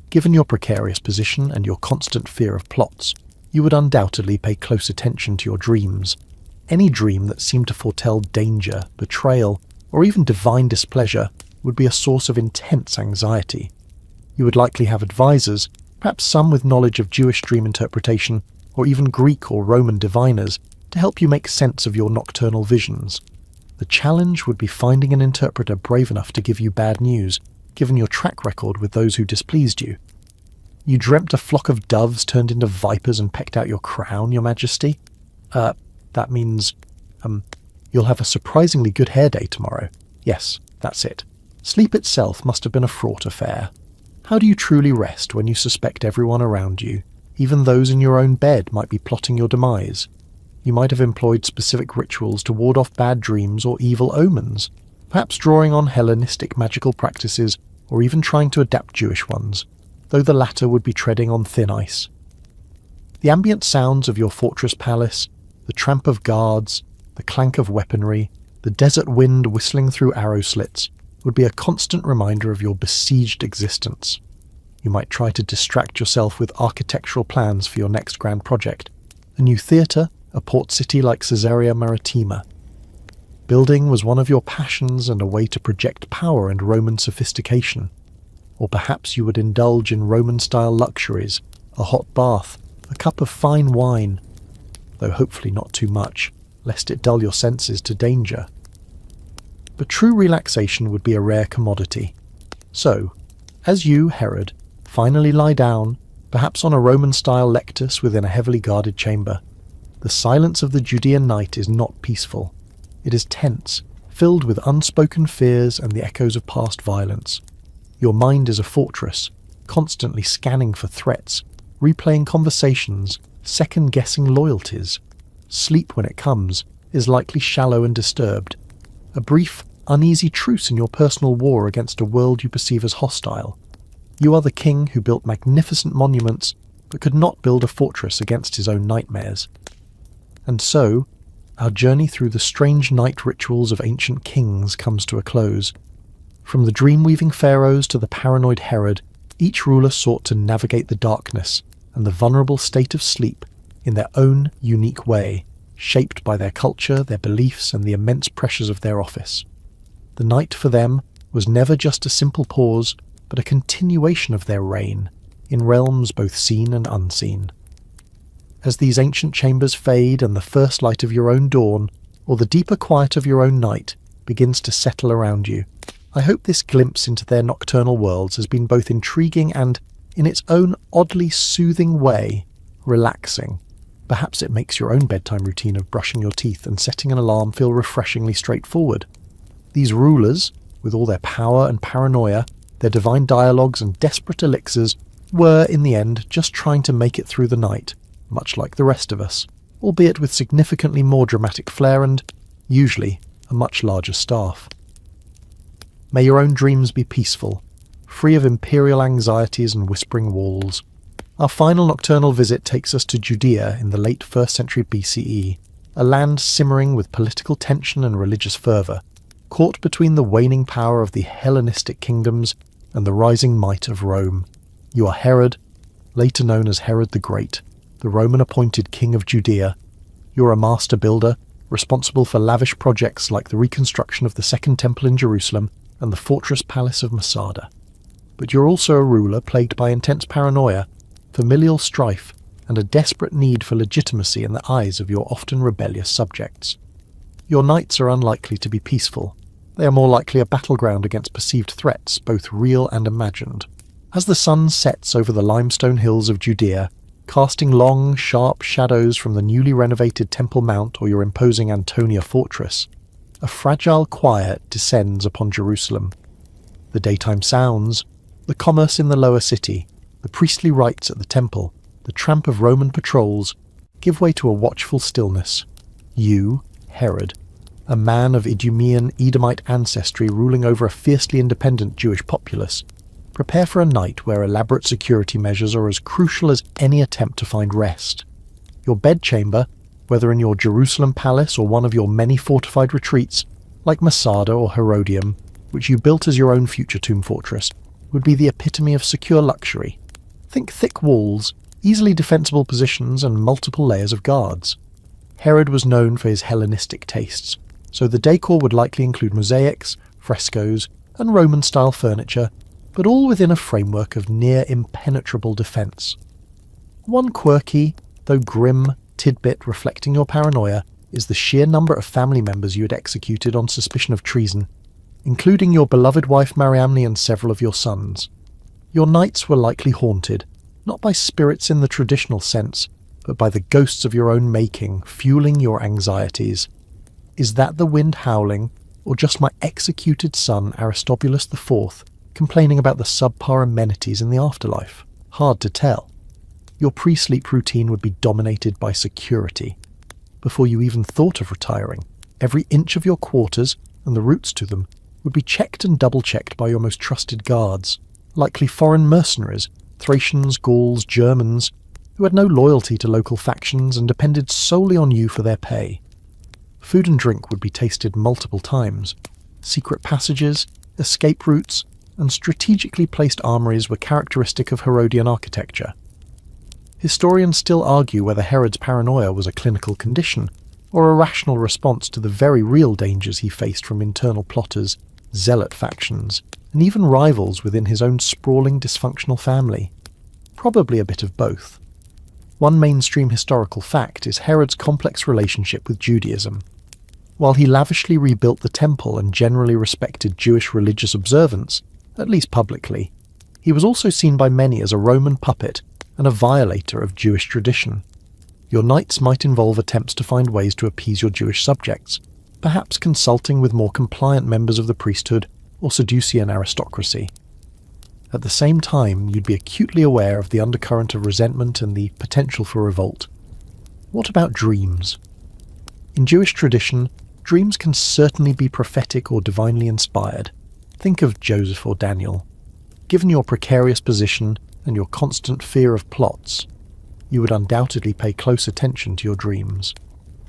[SPEAKER 1] Given your precarious position and your constant fear of plots, you would undoubtedly pay close attention to your dreams. Any dream that seemed to foretell danger, betrayal, or even divine displeasure would be a source of intense anxiety. You would likely have advisors, perhaps some with knowledge of Jewish dream interpretation, or even Greek or Roman diviners, to help you make sense of your nocturnal visions. The challenge would be finding an interpreter brave enough to give you bad news, given your track record with those who displeased you. You dreamt a flock of doves turned into vipers and pecked out your crown, your majesty? That means, you'll have a surprisingly good hair day tomorrow. Yes, that's it. Sleep itself must have been a fraught affair. How do you truly rest when you suspect everyone around you, even those in your own bed, might be plotting your demise? You might have employed specific rituals to ward off bad dreams or evil omens, perhaps drawing on Hellenistic magical practices or even trying to adapt Jewish ones, though the latter would be treading on thin ice. The ambient sounds of your fortress palace, the tramp of guards, the clank of weaponry, the desert wind whistling through arrow slits, would be a constant reminder of your besieged existence. You might try to distract yourself with architectural plans for your next grand project, a new theatre, a port city like Caesarea Maritima. Building was one of your passions and a way to project power and Roman sophistication. Or perhaps you would indulge in Roman-style luxuries, a hot bath, a cup of fine wine, though hopefully not too much, lest it dull your senses to danger. But true relaxation would be a rare commodity. So, as you, Herod, finally lie down, perhaps on a Roman-style lectus within a heavily guarded chamber, the silence of the Judean night is not peaceful. It is tense, filled with unspoken fears and the echoes of past violence. Your mind is a fortress, constantly scanning for threats, replaying conversations, second-guessing loyalties. Sleep, when it comes, is likely shallow and disturbed, a brief, uneasy truce in your personal war against a world you perceive as hostile. You are the king who built magnificent monuments, but could not build a fortress against his own nightmares. And so, our journey through the strange night rituals of ancient kings comes to a close. From the dream-weaving pharaohs to the paranoid Herod, each ruler sought to navigate the darkness and the vulnerable state of sleep in their own unique way, shaped by their culture, their beliefs, and the immense pressures of their office. The night for them was never just a simple pause, but a continuation of their reign, in realms both seen and unseen. As these ancient chambers fade and the first light of your own dawn, or the deeper quiet of your own night, begins to settle around you, I hope this glimpse into their nocturnal worlds has been both intriguing and, in its own oddly soothing way, relaxing. Perhaps it makes your own bedtime routine of brushing your teeth and setting an alarm feel refreshingly straightforward. These rulers, with all their power and paranoia, their divine dialogues and desperate elixirs, were, in the end, just trying to make it through the night, much like the rest of us, albeit with significantly more dramatic flair and, usually, a much larger staff. May your own dreams be peaceful, free of imperial anxieties and whispering walls. Our final nocturnal visit takes us to Judea in the late 1st century BCE, a land simmering with political tension and religious fervour, caught between the waning power of the Hellenistic kingdoms and the rising might of Rome. You are Herod, later known as Herod the Great, the Roman-appointed king of Judea. You're a master builder, responsible for lavish projects like the reconstruction of the Second Temple in Jerusalem and the fortress palace of Masada. But you're also a ruler plagued by intense paranoia, familial strife, and a desperate need for legitimacy in the eyes of your often rebellious subjects. Your nights are unlikely to be peaceful. They are more likely a battleground against perceived threats, both real and imagined. As the sun sets over the limestone hills of Judea, casting long, sharp shadows from the newly renovated Temple Mount or your imposing Antonia fortress, a fragile quiet descends upon Jerusalem. The daytime sounds, the commerce in the lower city, the priestly rites at the temple, the tramp of Roman patrols, give way to a watchful stillness. You, Herod, a man of Idumean Edomite ancestry ruling over a fiercely independent Jewish populace, prepare for a night where elaborate security measures are as crucial as any attempt to find rest. Your bedchamber, whether in your Jerusalem palace or one of your many fortified retreats, like Masada or Herodium, which you built as your own future tomb fortress, would be the epitome of secure luxury. Think thick walls, easily defensible positions, and multiple layers of guards. Herod was known for his Hellenistic tastes, so the decor would likely include mosaics, frescoes, and Roman-style furniture, but all within a framework of near impenetrable defence. One quirky, though grim, tidbit reflecting your paranoia is the sheer number of family members you had executed on suspicion of treason, including your beloved wife Mariamne and several of your sons. Your nights were likely haunted, not by spirits in the traditional sense, but by the ghosts of your own making, fueling your anxieties. Is that the wind howling, or just my executed son Aristobulus IV complaining about the subpar amenities in the afterlife? Hard to tell. Your pre-sleep routine would be dominated by security. Before you even thought of retiring, every inch of your quarters and the routes to them would be checked and double-checked by your most trusted guards, likely foreign mercenaries, Thracians, Gauls, Germans, who had no loyalty to local factions and depended solely on you for their pay. Food and drink would be tasted multiple times. Secret passages, escape routes, and strategically placed armories were characteristic of Herodian architecture. Historians still argue whether Herod's paranoia was a clinical condition, or a rational response to the very real dangers he faced from internal plotters, zealot factions, and even rivals within his own sprawling dysfunctional family. Probably a bit of both. One mainstream historical fact is Herod's complex relationship with Judaism. While he lavishly rebuilt the temple and generally respected Jewish religious observance, at least publicly, he was also seen by many as a Roman puppet and a violator of Jewish tradition. Your nights might involve attempts to find ways to appease your Jewish subjects, perhaps consulting with more compliant members of the priesthood or Sadducean aristocracy. At the same time, you'd be acutely aware of the undercurrent of resentment and the potential for revolt. What about dreams? In Jewish tradition, dreams can certainly be prophetic or divinely inspired. Think of Joseph or Daniel. Given your precarious position and your constant fear of plots, you would undoubtedly pay close attention to your dreams.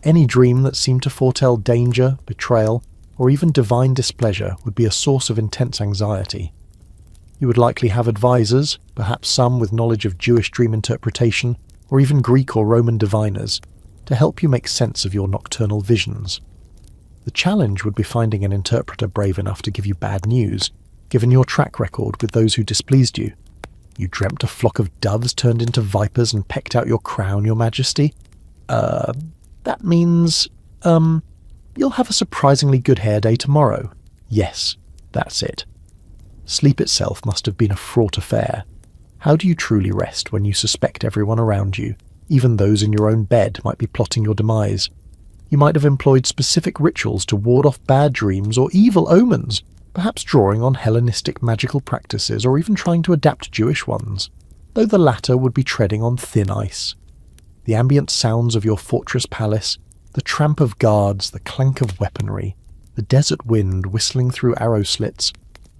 [SPEAKER 1] Any dream that seemed to foretell danger, betrayal, or even divine displeasure would be a source of intense anxiety. You would likely have advisors, perhaps some with knowledge of Jewish dream interpretation, or even Greek or Roman diviners, to help you make sense of your nocturnal visions. The challenge would be finding an interpreter brave enough to give you bad news, given your track record with those who displeased you. You dreamt a flock of doves turned into vipers and pecked out your crown, your majesty? That means, you'll have a surprisingly good hair day tomorrow. Yes, that's it. Sleep itself must have been a fraught affair. How do you truly rest when you suspect everyone around you, even those in your own bed, might be plotting your demise? You might have employed specific rituals to ward off bad dreams or evil omens, perhaps drawing on Hellenistic magical practices or even trying to adapt Jewish ones, though the latter would be treading on thin ice. The ambient sounds of your fortress palace, the tramp of guards, the clank of weaponry, the desert wind whistling through arrow slits,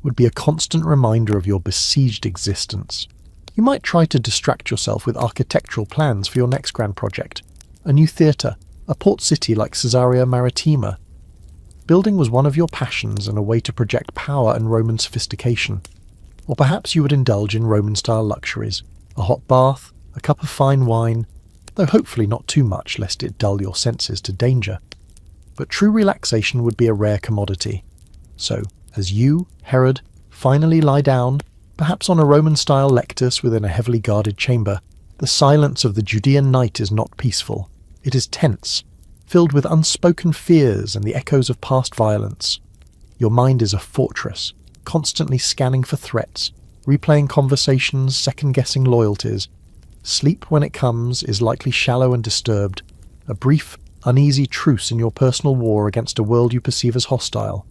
[SPEAKER 1] would be a constant reminder of your besieged existence. You might try to distract yourself with architectural plans for your next grand project, a new theatre, a port city like Caesarea Maritima. Building was one of your passions and a way to project power and Roman sophistication. Or perhaps you would indulge in Roman-style luxuries, a hot bath, a cup of fine wine, though hopefully not too much lest it dull your senses to danger. But true relaxation would be a rare commodity. So, as you, Herod, finally lie down, perhaps on a Roman-style lectus within a heavily guarded chamber, the silence of the Judean night is not peaceful. It is tense, filled with unspoken fears and the echoes of past violence. Your mind is a fortress, constantly scanning for threats, replaying conversations, second-guessing loyalties. Sleep, when it comes, is likely shallow and disturbed, a brief, uneasy truce in your personal war against a world you perceive as hostile.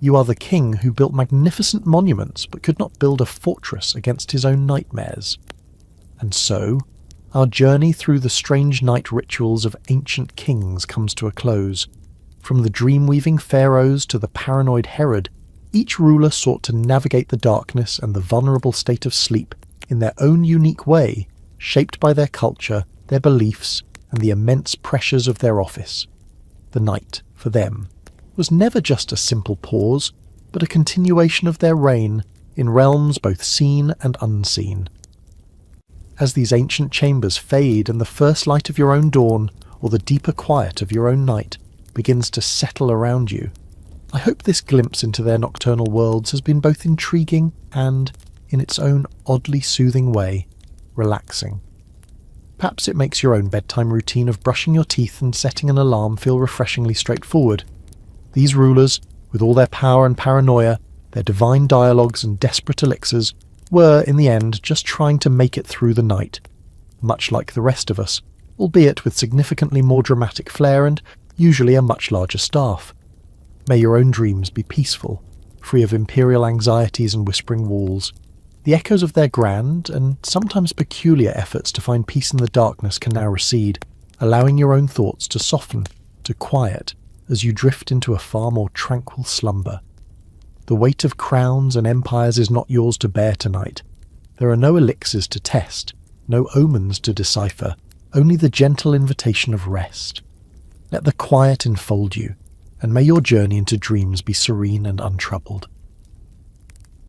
[SPEAKER 1] You are the king who built magnificent monuments but could not build a fortress against his own nightmares. And so, our journey through the strange night rituals of ancient kings comes to a close. From the dream-weaving pharaohs to the paranoid Herod, each ruler sought to navigate the darkness and the vulnerable state of sleep in their own unique way, shaped by their culture, their beliefs, and the immense pressures of their office. The night, for them, was never just a simple pause, but a continuation of their reign in realms both seen and unseen. As these ancient chambers fade and the first light of your own dawn, or the deeper quiet of your own night, begins to settle around you, I hope this glimpse into their nocturnal worlds has been both intriguing and, in its own oddly soothing way, relaxing. Perhaps it makes your own bedtime routine of brushing your teeth and setting an alarm feel refreshingly straightforward. These rulers, with all their power and paranoia, their divine dialogues and desperate elixirs, were, in the end, just trying to make it through the night, much like the rest of us, albeit with significantly more dramatic flair and usually a much larger staff. May your own dreams be peaceful, free of imperial anxieties and whispering walls. The echoes of their grand, and sometimes peculiar efforts to find peace in the darkness can now recede, allowing your own thoughts to soften, to quiet, as you drift into a far more tranquil slumber. The weight of crowns and empires is not yours to bear tonight. There are no elixirs to test, no omens to decipher, only the gentle invitation of rest. Let the quiet enfold you, and may your journey into dreams be serene and untroubled.